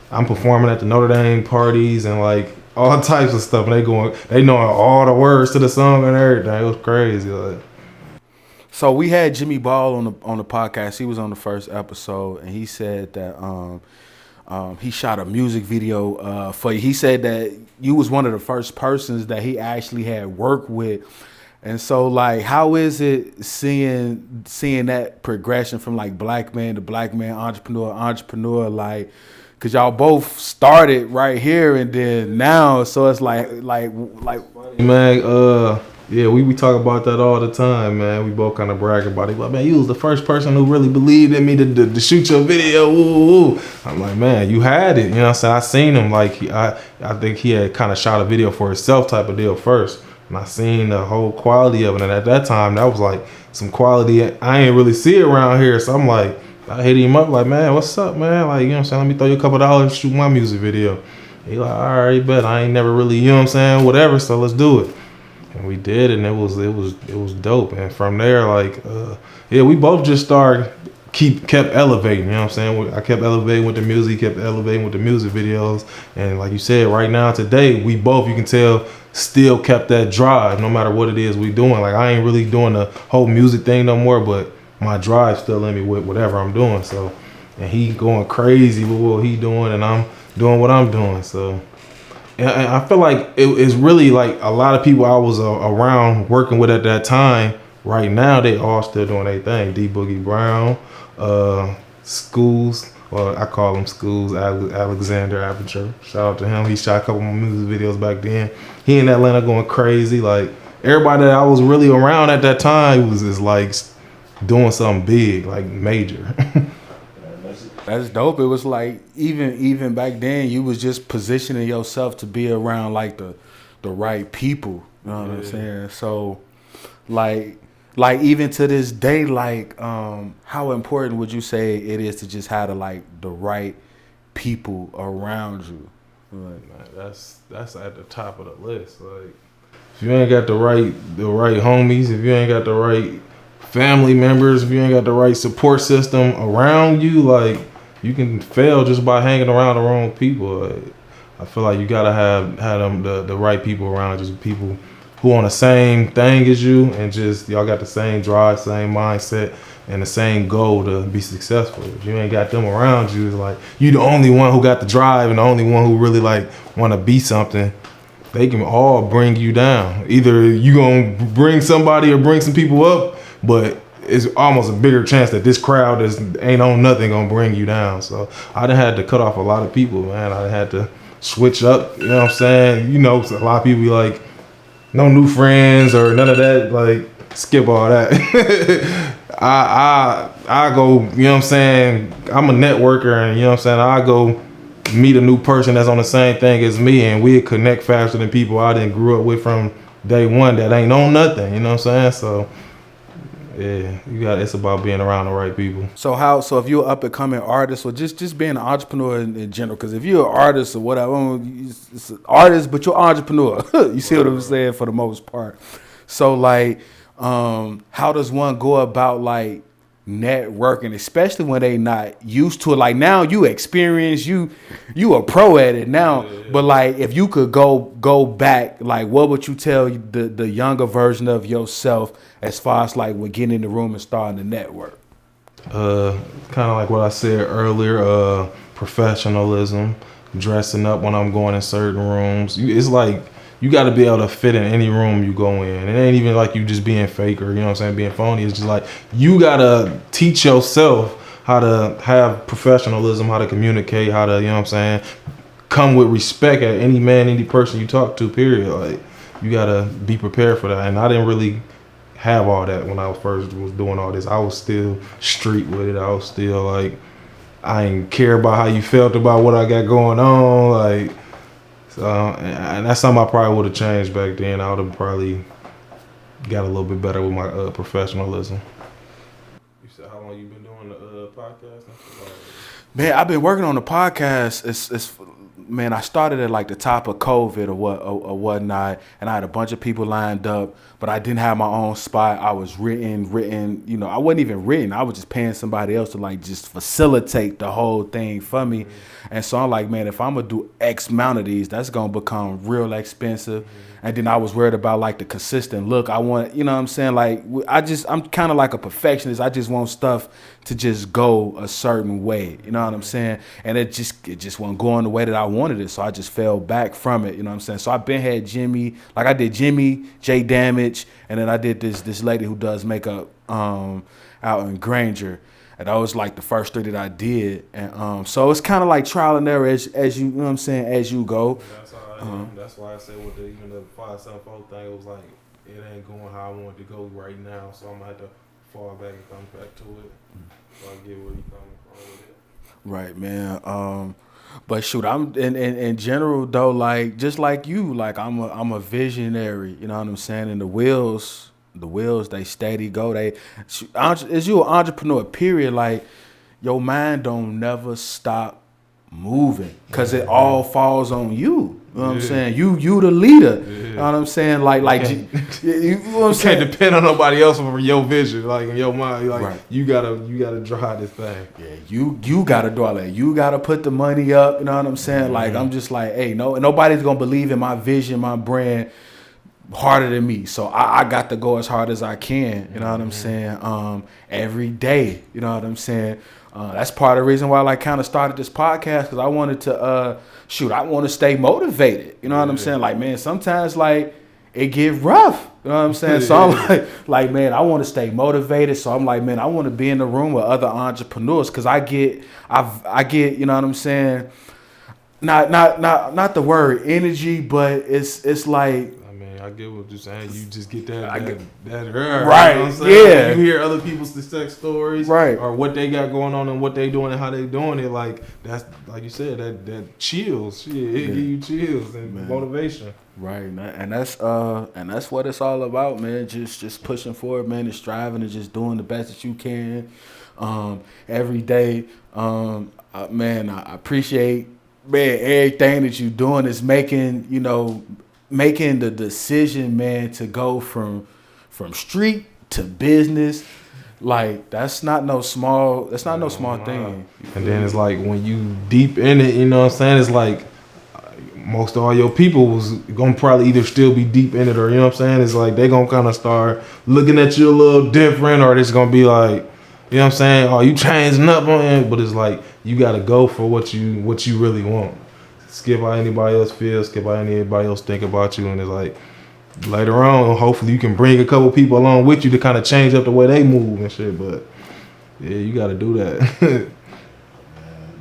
A: I'm performing at the Notre Dame parties and like all types of stuff, and they know all the words to the song and everything. It was crazy. Like.
C: So we had Jimmy Ball on the podcast. He was on the first episode, and he said that he shot a music video for you. He said that you was one of the first persons that he actually had worked with. And so, like, how is it seeing that progression from like black man to black man, entrepreneur, like, cause y'all both started right here and then now, so it's like
A: man, yeah, we talk about that all the time, man. We both kind of brag about it. Like, man, you was the first person who really believed in me to shoot your video. Ooh. I'm like, man, you had it. You know what I'm saying? I seen him. Like, I think he had kind of shot a video for himself type of deal first. And I seen the whole quality of it. And at that time, that was like some quality I ain't really see around here. So I'm like, I hit him up like, man, what's up, man? Like, you know what I'm saying? Let me throw you a couple dollars to shoot my music video. He like, all right, bet. I ain't never really, you know what I'm saying? Whatever. So let's do it. And we did, and it was dope. And from there, like, yeah, we both just kept elevating. You know what I'm saying? I kept elevating with the music, kept elevating with the music videos, and like you said, right now today, we both, you can tell, still kept that drive, no matter what it is we doing. Like, I ain't really doing the whole music thing no more, but my drive's still in me with whatever I'm doing. So, and he going crazy with what he doing, and I'm doing what I'm doing. So. And I feel like it's really like a lot of people I was around working with at that time. Right now, they all still doing their thing. D Boogie Brown, Schools, well, I call him Schools, Alexander Aperture. Shout out to him. He shot a couple more music videos back then. He in Atlanta going crazy. Like, everybody that I was really around at that time was just like doing something big, like major.
C: That's dope. It was like even back then, you was just positioning yourself to be around like the right people. You know what I'm saying? So, like even to this day, like how important would you say it is to just have the right people around you?
A: Like, man, that's at the top of the list. Like, if you ain't got the right homies, if you ain't got the right family members, if you ain't got the right support system around you, like, you can fail just by hanging around the wrong people. I feel like you gotta have them the right people around you, people who on the same thing as you, and just y'all got the same drive, same mindset, and the same goal to be successful. If you ain't got them around you, it's like you the only one who got the drive and the only one who really like want to be something. They can all bring you down. Either you gonna bring somebody or bring some people up, but it's almost a bigger chance that this crowd ain't on nothing gonna bring you down. So I done had to cut off a lot of people, man. I done had to switch up, you know what I'm saying? You know, a lot of people be like, no new friends or none of that, like, skip all that. I go, you know what I'm saying? I'm a networker, and you know what I'm saying? I go meet a new person that's on the same thing as me, and we connect faster than people I didn't grew up with from day one that ain't on nothing. You know what I'm saying? So yeah, it's about being around the right people.
C: So if you're an up and coming artist, or just being an entrepreneur in general, because if you're an artist or whatever, it's an artist, but you're an entrepreneur. You see what I'm saying, for the most part. So like, how does one go about like networking, especially when they not used to it? Like now you experience, you a pro at it now. Yeah. But like if you could go back, like what would you tell the younger version of yourself as far as like when getting in the room and starting the network?
A: Kind of like what I said earlier, professionalism, dressing up when I'm going in certain rooms. It's like you got to be able to fit in any room you go in. It ain't even like you just being fake or, you know what I'm saying, being phony. It's just like you got to teach yourself how to have professionalism, how to communicate, how to, you know what I'm saying, come with respect at any man, any person you talk to, period. Like you got to be prepared for that. And I didn't really have all that when I first was doing all this. I was still street with it. I was still like, I ain't care about how you felt about what I got going on. Like, so, and that's something I probably would have changed back then. I would have probably got a little bit better with my professionalism. You said how long you been doing the podcast?
C: Man, I've been working on the podcast. Man, I started at like the top of COVID or whatnot, and I had a bunch of people lined up, but I didn't have my own spot. I was written, you know, I wasn't even written. I was just paying somebody else to like just facilitate the whole thing for me. Mm-hmm. And so I'm like, man, if I'm gonna do X amount of these, that's gonna become real expensive. Mm-hmm. And then I was worried about like the consistent look. I want, you know what I'm saying? Like I'm kind of like a perfectionist. I just want stuff to just go a certain way. You know what I'm saying? And it just wasn't going the way that I wanted it. So I just fell back from it. You know what I'm saying? So I been had Jimmy, like I did Jimmy, J Damage, and then I did this lady who does makeup out in Granger. And that was like the first 3 that I did. And so it's kind of like trial and error as you know what I'm saying, as you go.
A: That's why I said with even the 574 thing, it was like it ain't going how I want it to go right now, so I'm gonna have to fall back and come back to it. So I get where you coming from with it. Right,
C: man. But shoot, I'm in general though, like just like you, like I'm a visionary. You know what I'm saying? And the wheels they steady go. As you an entrepreneur, period. Like your mind don't never stop moving because it all falls on you. You know what I'm saying? You the leader. Yeah. You know what I'm saying? Like you know what I'm saying?
A: Can't depend on nobody else for your vision. Like in your mind, like right. you gotta drive this thing.
C: Yeah, you gotta do all that. You gotta put the money up. You know what I'm saying? Mm-hmm. Like I'm just like, hey, nobody's gonna believe in my vision, my brand harder than me. So I got to go as hard as I can. You know what I'm saying? Every day. You know what I'm saying? That's part of the reason why I like kind of started this podcast, because I wanted to I want to stay motivated. You know what I'm saying? Like, man, sometimes like it get rough. You know what I'm saying? So I'm like, man, I want to stay motivated. So I'm like, man, I want to be in the room with other entrepreneurs, because I get, you know what I'm saying? Not the word energy, but it's like,
A: I get what you're saying. You just get that
C: right.
A: You know
C: what I'm
A: saying?
C: Yeah.
A: You hear other people's success stories,
C: right,
A: or what they got going on and what they doing and how they doing it. Like that's like you said, that chills. Shit, it give you chills and motivation.
C: Right, and that's what it's all about, man. Just pushing forward, man, and striving and just doing the best that you can every day. Man, I appreciate, man, everything that you're doing is making the decision, man, to go from street to business. Like that's not no small thing.
A: And then it's like when you deep in it, you know what I'm saying? It's like most of all your people was gonna probably either still be deep in it, or you know what I'm saying? It's like they gonna kind of start looking at you a little different, or it's gonna be like, you know what I'm saying? Oh, you changing up on it, but it's like you gotta go for what you really want. Skip how anybody else feels, skip how anybody else think about you, and it's like later on, hopefully you can bring a couple people along with you to kind of change up the way they move and shit. But yeah, you got to do that.
C: Man,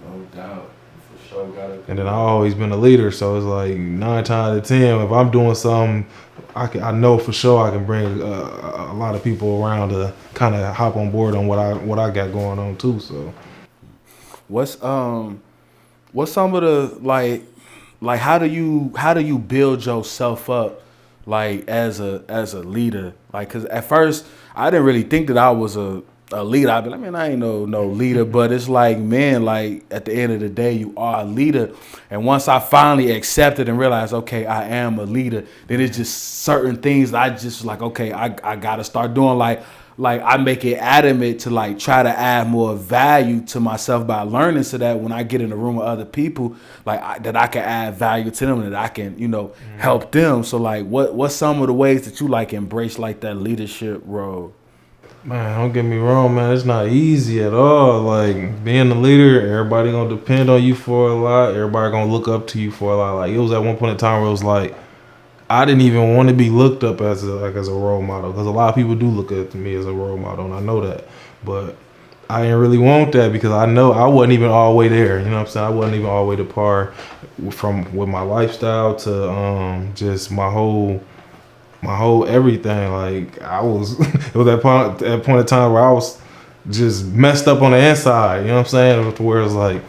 C: no doubt, for sure.
A: And then I always been a leader, so it's like 9 times out of 10, if I'm doing something, I know for sure I can bring a lot of people around to kind of hop on board on what I got going on too. So
C: what's some of the like how do you build yourself up like as a leader? Like, cause at first I didn't really think that I was a leader. I mean, I ain't no leader, but it's like, man, like at the end of the day, you are a leader. And once I finally accepted and realized, okay, I am a leader, then it's just certain things that I just like, okay, I gotta start doing. Like I make it adamant to like try to add more value to myself by learning, so that when I get in a room with other people, like that I can add value to them, and that I can, help them. So like, what's some of the ways that you like embrace like that leadership role?
A: Man, don't get me wrong, man. It's not easy at all. Like, being the leader, everybody gonna depend on you for a lot. Everybody gonna look up to you for a lot. Like, it was at one point in time where it was like, I didn't even want to be looked up as a role model, because a lot of people do look up to me as a role model, and I know that. But I didn't really want that, because I know I wasn't even all the way there. You know what I'm saying? I wasn't even all the way to par with my lifestyle to just my whole everything. Like, I was it was that point in time where I was just messed up on the inside, you know what I'm saying? To where it's like,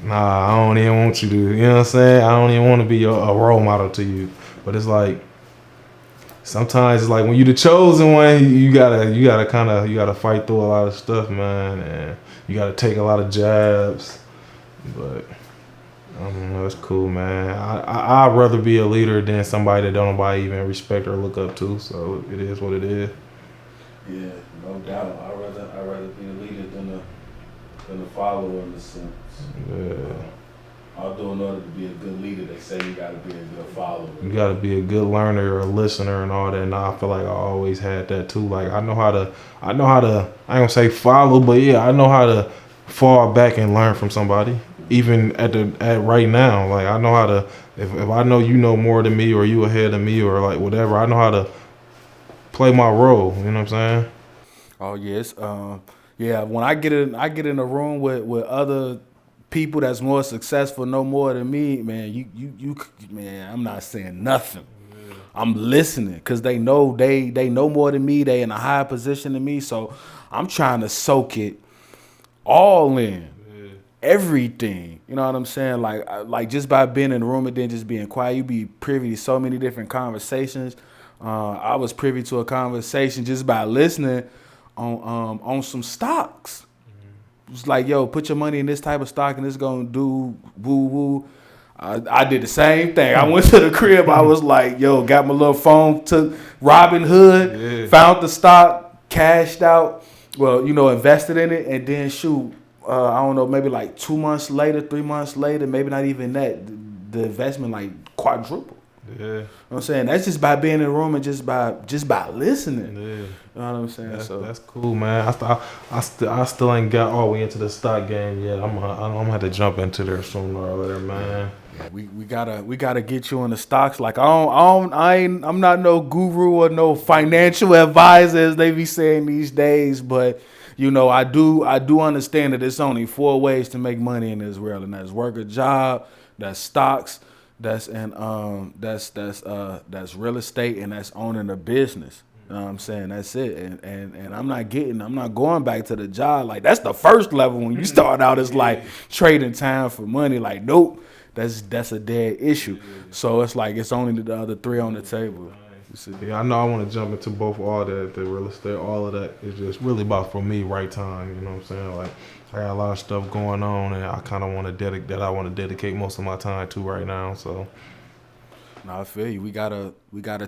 A: nah, I don't even want you to, you know what I'm saying? I don't even want to be a role model to you. But it's like, sometimes it's like when you the chosen one, you gotta fight through a lot of stuff, man, and you gotta take a lot of jabs. But I don't know, it's cool, man. I'd rather be a leader than somebody that don't nobody even respect or look up to. So it is what it is.
C: Yeah, no doubt. I'd rather be a leader than a follower in a sense.
A: Yeah.
C: Although in order to be a good leader, they say you gotta be a good follower.
A: You gotta be a good learner or a listener and all that. And I feel like I always had that too. Like, I know how to I ain't gonna say follow, but yeah, I know how to fall back and learn from somebody. Even at right now, like, I know how to, if I know you know more than me, or you ahead of me, or like whatever, I know how to play my role. You know what I'm saying?
C: Oh yes, yeah. When I get in a room with other people that's more successful, no more than me, man. You man. I'm not saying nothing. Yeah. I'm listening, because they know more than me. They in a higher position than me, so I'm trying to soak it all in. Everything, you know what I'm saying? Like just by being in the room and then just being quiet, you be privy to so many different conversations. I was privy to a conversation just by listening on some stocks. It's like, yo, put your money in this type of stock and it's gonna do woo woo. I did the same thing. I went to the crib. I was like, yo, got my little phone, took Robin Hood, found the stock, cashed out. Well, invested in it, and then shoot. I don't know, maybe like 2 months later, 3 months later, maybe not even that, the investment like quadrupled. Yeah. You know what I'm saying? That's just by being in the room and just by listening. Yeah. You know what I'm saying?
A: That's cool, man. I still ain't got all the way into the stock game yet. I'm gonna have to jump into there sooner or later, man.
C: Yeah, we gotta get you in the stocks. Like, I'm not no guru or no financial advisor, as they be saying these days, but I do understand that there's only 4 ways to make money in this world, and that's work a job, that's stocks, that's real estate, and that's owning a business. You know what I'm saying? That's it. And I'm not going back to the job. Like, that's the first level. When you start out, it's like trading time for money. Like, nope, that's a dead issue. So it's like, it's only the other 3 on the table.
A: Yeah, I know I want to jump into all that, the real estate, all of that. It's just really about, for me, right time. You know what I'm saying? Like, I got a lot of stuff going on, and I kind of want to dedicate most of my time to right now. So,
C: no, I feel you. We gotta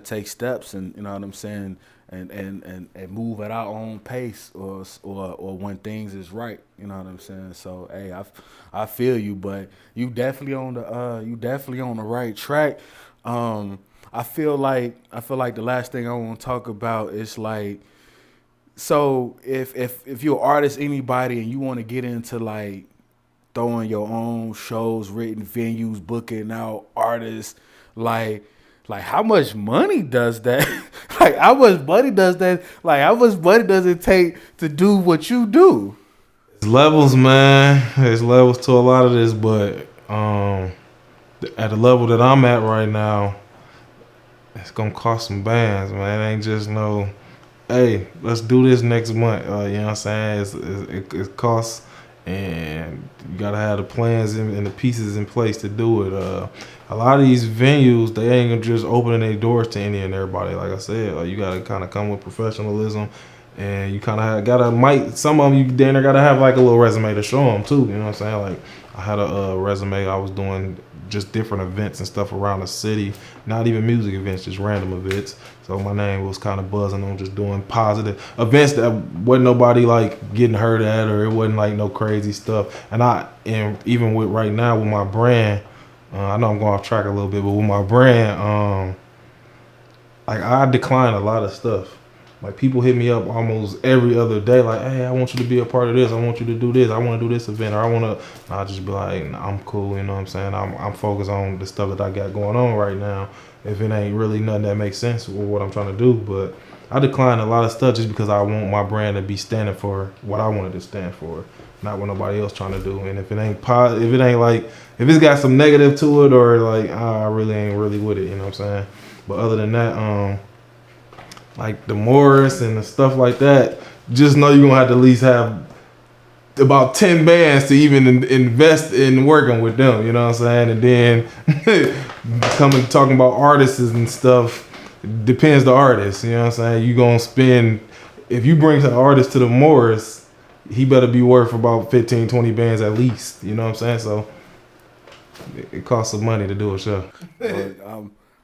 C: take steps, and you know what I'm saying, and move at our own pace, or when things is right. You know what I'm saying? So, hey, I feel you, but you definitely on the right track. I feel like the last thing I want to talk about is like, so if you're an artist, anybody, and you want to get into like throwing your own shows, written venues, booking out artists, like how much money does that? Like, how much money does that? Like, how much money does it take to do what you do?
A: It's levels, man. There's levels to a lot of this, but at the level that I'm at right now, it's gonna cost some bands, man. It ain't just hey, let's do this next month. You know what I'm saying? It costs and you gotta have the plans and the pieces in place to do it. A lot of these venues, they ain't gonna just opening their doors to any and everybody. Like I said, like you gotta kind of come with professionalism, and you kind of some of them you then gotta have like a little resume to show them too. You know what I'm saying? Like I had a resume. I was doing just different events and stuff around the city, not even music events, just random events. So my name was kind of buzzing on just doing positive events that wasn't nobody like getting hurt at, or it wasn't like no crazy stuff. And even with right now with my brand, I know I'm going off track a little bit, but with my brand, like I decline a lot of stuff. Like people hit me up almost every other day, like, hey, I want you to be a part of this. I want you to do this. I want to do this event, or I'll just be like, nah, I'm cool. You know what I'm saying? I'm focused on the stuff that I got going on right now. If it ain't really nothing that makes sense with what I'm trying to do, but I decline a lot of stuff just because I want my brand to be standing for what I wanted to stand for, not what nobody else trying to do. And if it ain't positive, if it's got some negative to it, or like I really ain't really with it. You know what I'm saying? But other than that, like the Morris and the stuff like that, just know you're gonna have to at least have about 10 bands to even invest in working with them, you know what I'm saying? And then talking about artists and stuff, depends the artist, you know what I'm saying? You gonna spend, if you bring an artist to the Morris, he better be worth about 15, 20 bands at least, you know what I'm saying? So it costs some money to do a show.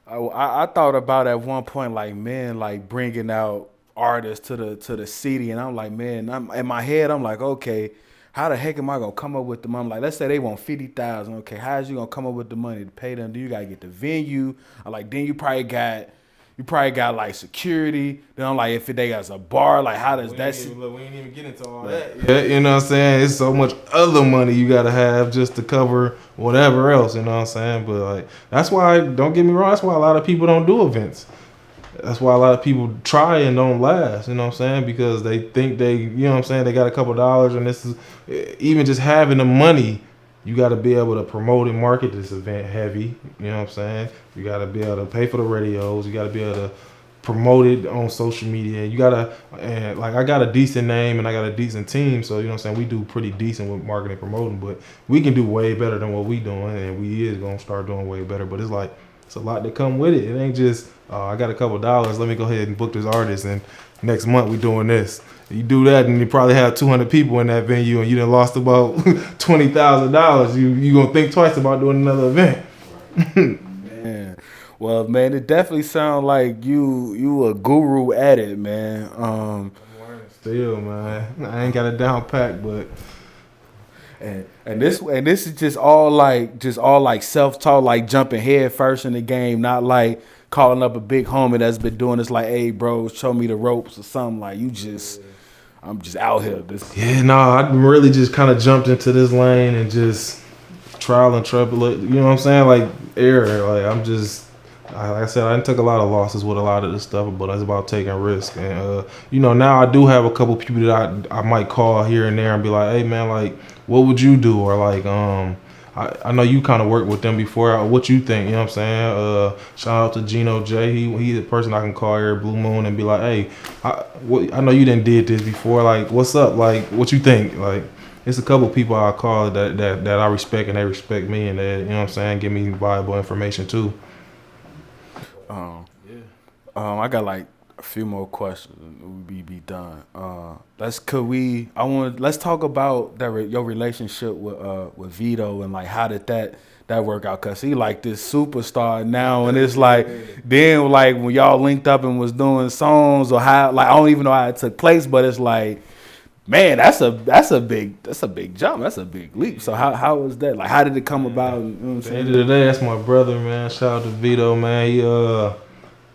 C: I thought about at one point, like, man, like bringing out artists to the city, and I'm like, man, in my head, I'm like, okay, how the heck am I gonna come up with the money? Like, let's say they want 50,000. Okay, how is you gonna come up with the money to pay them? Do you gotta get the venue? I'm like, then you probably got like security. Then I'm like, if they got a bar, like how does that?
A: We ain't even get into all that. Yeah, you know what I'm saying? It's so much other money you gotta have just to cover whatever else. You know what I'm saying? But like, that's why. Don't get me wrong. That's why a lot of people don't do events. That's why a lot of people try and don't last. You know what I'm saying? Because they think you know what I'm saying? They got a couple dollars, and this is even just having the money. You got to be able to promote and market this event heavy. You know what I'm saying? You got to be able to pay for the radios. You got to be able to promote it on social media. You got to, and like I got a decent name and I got a decent team. So, you know what I'm saying? We do pretty decent with marketing and promoting, but we can do way better than what we doing. And we is going to start doing way better. But it's like, it's a lot that come with it. It ain't just, I got a couple dollars. Let me go ahead and book this artist. And next month we doing this. You do that, and you probably have 200 people in that venue, and you done lost about $20,000. You gonna think twice about doing another event.
C: Man, well, man, it definitely sounds like you a guru at it, man.
A: I'm learning still, man. I ain't got it down packed, but
C: and this is just all like self-taught, like jumping head first in the game, not like calling up a big homie that's been doing this, like, hey, bro, show me the ropes or something. Like, I'm just out here.
A: I really just kind of jumped into this lane and just trial and tribulate. You know what I'm saying? Like error. Like like I said, I took a lot of losses with a lot of this stuff, but it's about taking risk. And now I do have a couple people that I might call here and there and be like, hey man, like, what would you do? Or like, I know you kind of worked with them before. What you think? You know what I'm saying? Shout out to Gino J. He's the person I can call here Blue Moon and be like, hey, I know you did this before. Like, what's up? Like, what you think? Like, it's a couple people I call that I respect, and they respect me, and they, you know what I'm saying, give me valuable information too.
C: I got like a few more questions and we'll be done. Let's talk about your relationship with Vito, and like how did that work out? Cause he like this superstar now, and it's like then like when y'all linked up and was doing songs, or how, like, I don't even know how it took place, but it's like, man, that's a big jump, that's a big leap. So how was that? Like, how did it come about? You know what I'm saying?
A: At the end of the day, that's my brother, man. Shout out to Vito, man.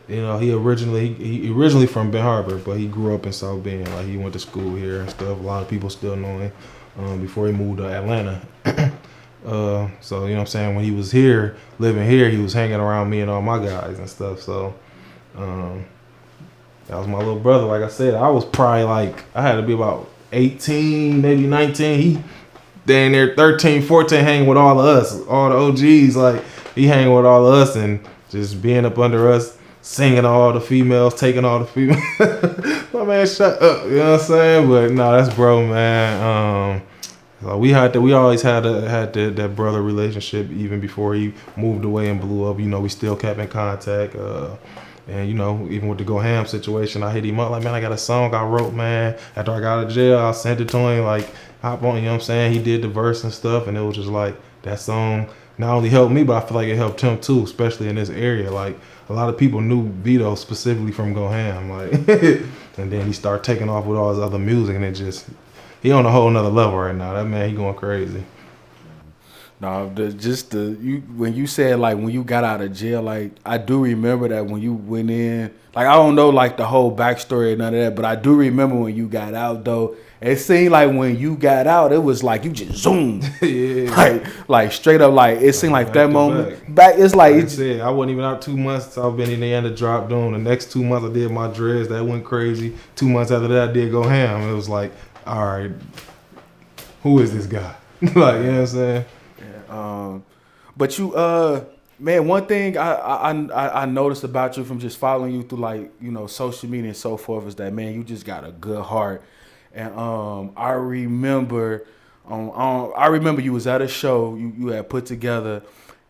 A: He originally from Ben Harbor, but he grew up in South Bend. Like, he went to school here and stuff. A lot of people still know him before he moved to Atlanta. So, you know what I'm saying, when he was living here, he was hanging around me and all my guys and stuff. So, that was my little brother. Like I said, I was probably like, I had to be about 18, maybe 19. He down there 13, 14, hanging with all of us, all the OGs. Like, he hanging with all of us and just being up under us, singing all the females, taking all the females. My man, shut up. You know what I'm saying? But no, that's bro, man. So we always had that brother relationship even before he moved away and blew up. You know, we still kept in contact. And you know, even with the Go Ham situation, I hit him up like, man, I got a song I wrote, man. After I got out of jail, I sent it to him, like, hop on, you know what I'm saying? He did the verse and stuff, and it was just like, that song not only helped me, but I feel like it helped him too, especially in this area. Like, a lot of people knew Vito specifically from Go Ham, like, and then he started taking off with all his other music, and it just, he on a whole nother level right now. That man, he going crazy.
C: No, when you said like when you got out of jail, like I do remember that when you went in, like I don't know like the whole backstory and none of that, but I do remember when you got out though. It seemed like when you got out, it was like you just zoomed,
A: Yeah.
C: like straight up, like it seemed like
A: Back
C: that
A: to
C: moment. Back, it's like
A: I said, I wasn't even out 2 months. So I've been in the end of drop down. The next 2 months I did my dreads. That went crazy. 2 months after that I did Go Ham. It was like, all right, who is this guy? Like, you know what I'm saying?
C: But you, man, one thing I noticed about you from just following you through like, you know, social media and so forth is that, man, you just got a good heart. And I remember you was at a show you had put together,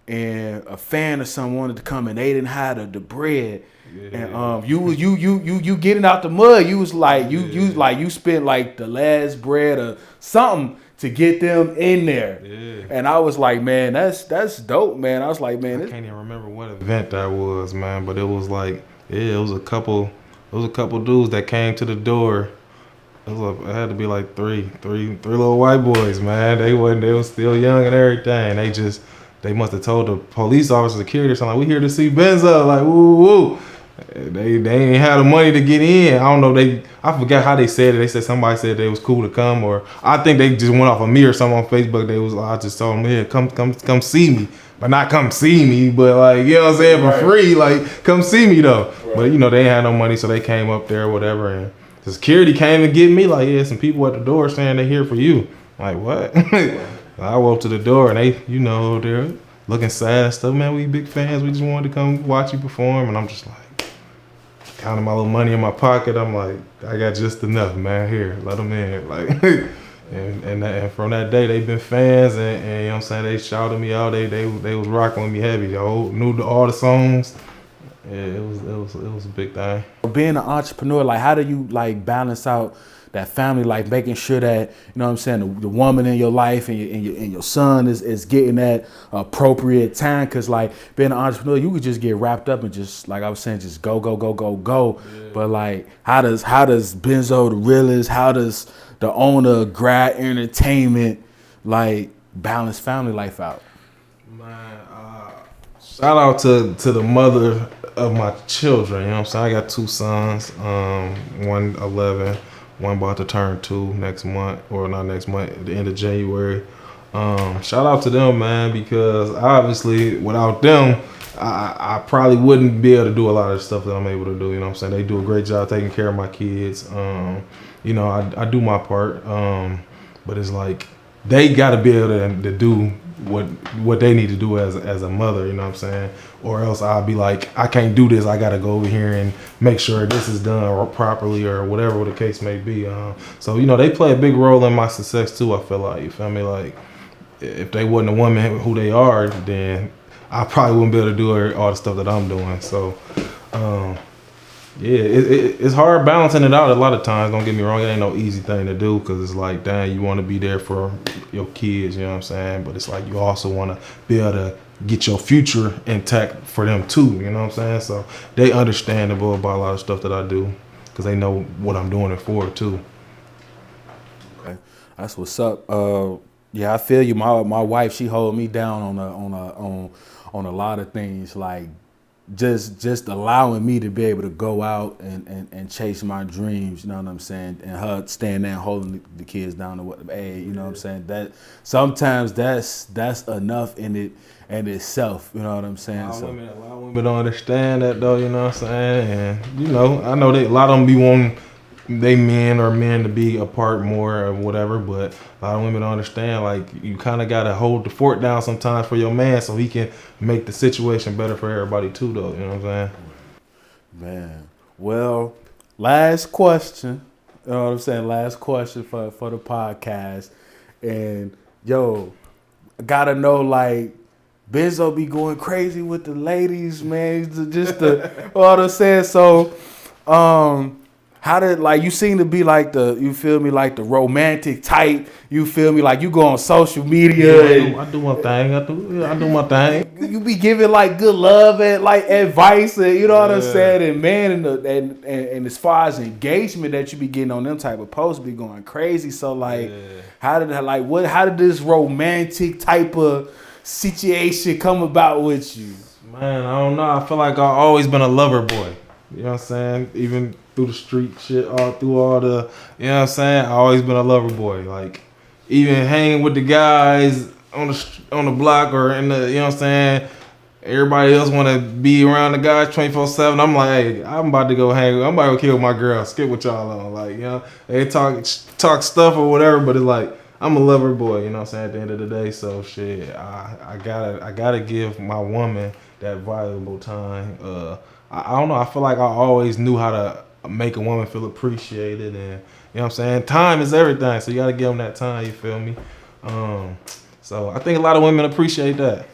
C: and a fan or someone wanted to come and they didn't have the bread. Yeah. And you getting out the mud. You was like you spent like the last bread or something to get them in there. Yeah. And I was like, man, that's dope, man. I was like, man,
A: I can't even remember what event that was, man, but it was like, yeah, it was a couple dudes that came to the door. It had to be like three little white boys, man. They were still young and everything. They must have told the police officer, security or something, like, we here to see Benzo, like, woo woo. They ain't had the money to get in. I don't know. I forgot how they said it. They said somebody said they was cool to come, or I think they just went off of me or something on Facebook. I just told them, yeah, come see me, but not come see me, but like, you know what I'm saying, for free, like come see me though. Right. But you know they ain't had no money, so they came up there or whatever, and the security came and get me. Like, yeah, some people at the door saying they here for you. Like, what? I walked to the door and they, you know, they're looking sad and stuff. Man, we big fans. We just wanted to come watch you perform, and I'm just like, counting my little money in my pocket. I'm like, I got just enough, man. Here, let them in. Like, and from that day, they've been fans, and you know what I'm saying, they shouted me out. They was rocking with me heavy. Knew all the songs. Yeah, it was a big thing.
C: Being an entrepreneur, like, how do you like balance out that family, like making sure that, you know what I'm saying, the woman in your life and your son is getting that appropriate time? Because like being an entrepreneur, you could just get wrapped up and just, like I was saying, just go. Yeah. But like, how does Benzo Da Realest, how does the owner of Grad Entertainment like balance family life out?
A: Man, shout out to the mother of my children. You know what I'm saying? I got 2 sons, one 11. One about to turn 2 next month, or not next month, at the end of January. Shout out to them, man, because obviously without them, I probably wouldn't be able to do a lot of the stuff that I'm able to do. You know what I'm saying? They do a great job taking care of my kids. You know, I do my part, but it's like they got to be able to do what they need to do as a mother. You know what I'm saying? Or else I'll be like, I can't do this. I got to go over here and make sure this is done properly, or whatever the case may be. So, you know, they play a big role in my success too, I feel like. You feel me? Like, if they wasn't a woman who they are, then I probably wouldn't be able to do all the stuff that I'm doing. So, yeah, it's hard balancing it out a lot of times. Don't get me wrong. It ain't no easy thing to do, because it's like, dang, you want to be there for your kids, you know what I'm saying? But it's like you also want to be able to get your future intact for them too, you know what I'm saying? So they understandable about a lot of stuff that I do, because they know what I'm doing it for too.
C: Okay, that's what's up. Yeah, I feel you. My wife, she hold me down on a lot of things, like just allowing me to be able to go out and chase my dreams, you know what I'm saying? And her staying there and holding the kids down to what, hey, you know what I'm saying? That sometimes that's enough in it and itself, you know what I'm saying?
A: A lot of women don't understand that though, you know what I'm saying? And you know, I know a lot of them be wanting they men to be apart more or whatever, but a lot of women don't understand, like, you kind of got to hold the fort down sometimes for your man so he can make the situation better for everybody too though, you know what I'm saying?
C: Man, well, last question, you know what I'm saying, last question for the podcast And yo, gotta know like Benzo be going crazy with the ladies, man. Just the all I'm saying. So, how did like you seem to be like you feel me, like the romantic type. You feel me, like you go on social media.
A: Yeah, I do my thing. I do my thing.
C: You be giving like good love and like advice, and you know what I'm saying. And man, and as far as engagement that you be getting on them type of posts, be going crazy. So like, how did this romantic type of situation come about with you?
A: Man, I don't know. I feel like I've always been a lover boy. You know what I'm saying? Even through the street shit, through all the, you know what I'm saying? I always been a lover boy. Like, even hanging with the guys on the block or in the, you know what I'm saying? Everybody else want to be around the guys 24/7. I'm like, hey, I'm about to go hang. I'm about to go kill my girl. Skip with y'all on. Like, you know, they talk stuff or whatever, but it's like, I'm a lover boy, you know what I'm saying, at the end of the day. So shit, I gotta give my woman that valuable time. I don't know, I feel like I always knew how to make a woman feel appreciated, and you know what I'm saying? Time is everything, so you gotta give them that time, you feel me? So I think a lot of women appreciate that.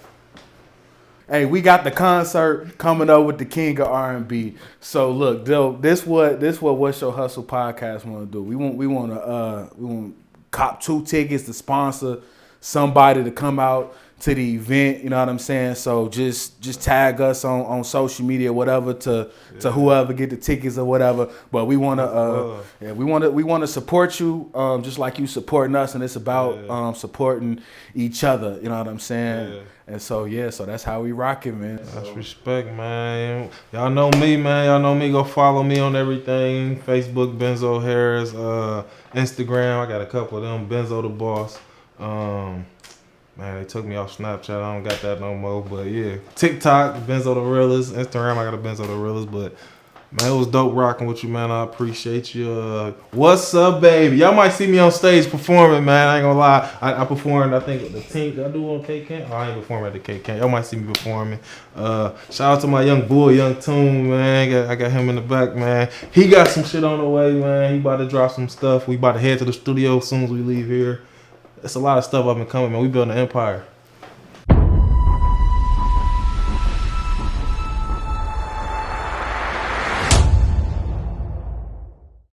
C: Hey, we got the concert coming up with the king of R&B. So look, this what What's Your Hustle podcast want to do. We want to cop 2 tickets to sponsor somebody to come out to the event. You know what I'm saying? So just tag us on social media, whatever, to whoever get the tickets or whatever. But we want to support you, just like you supporting us, and it's about supporting each other. You know what I'm saying? Yeah. And so so that's how we rock it, man.
A: That's respect, man. Y'all know me, man. Y'all know me. Go follow me on everything. Facebook, Benzo Harris. Instagram, I got a couple of them. Benzo the Boss. Man, they took me off Snapchat. I don't got that no more. But yeah, TikTok, Benzo Da Realest. Instagram, I got a Benzo Da Realest. But man, it was dope rocking with you, man. I appreciate you. What's up, baby? Y'all might see me on stage performing, man. I ain't gonna lie. I performed, I think, at the Tink. Did I do on K-Camp? Oh, I ain't performing at the K-Camp. Y'all might see me performing. Shout out to my young boy, Young Toon, man. I got him in the back, man. He got some shit on the way, man. He about to drop some stuff. We about to head to the studio as soon as we leave here. It's a lot of stuff up and coming, man. We building an empire.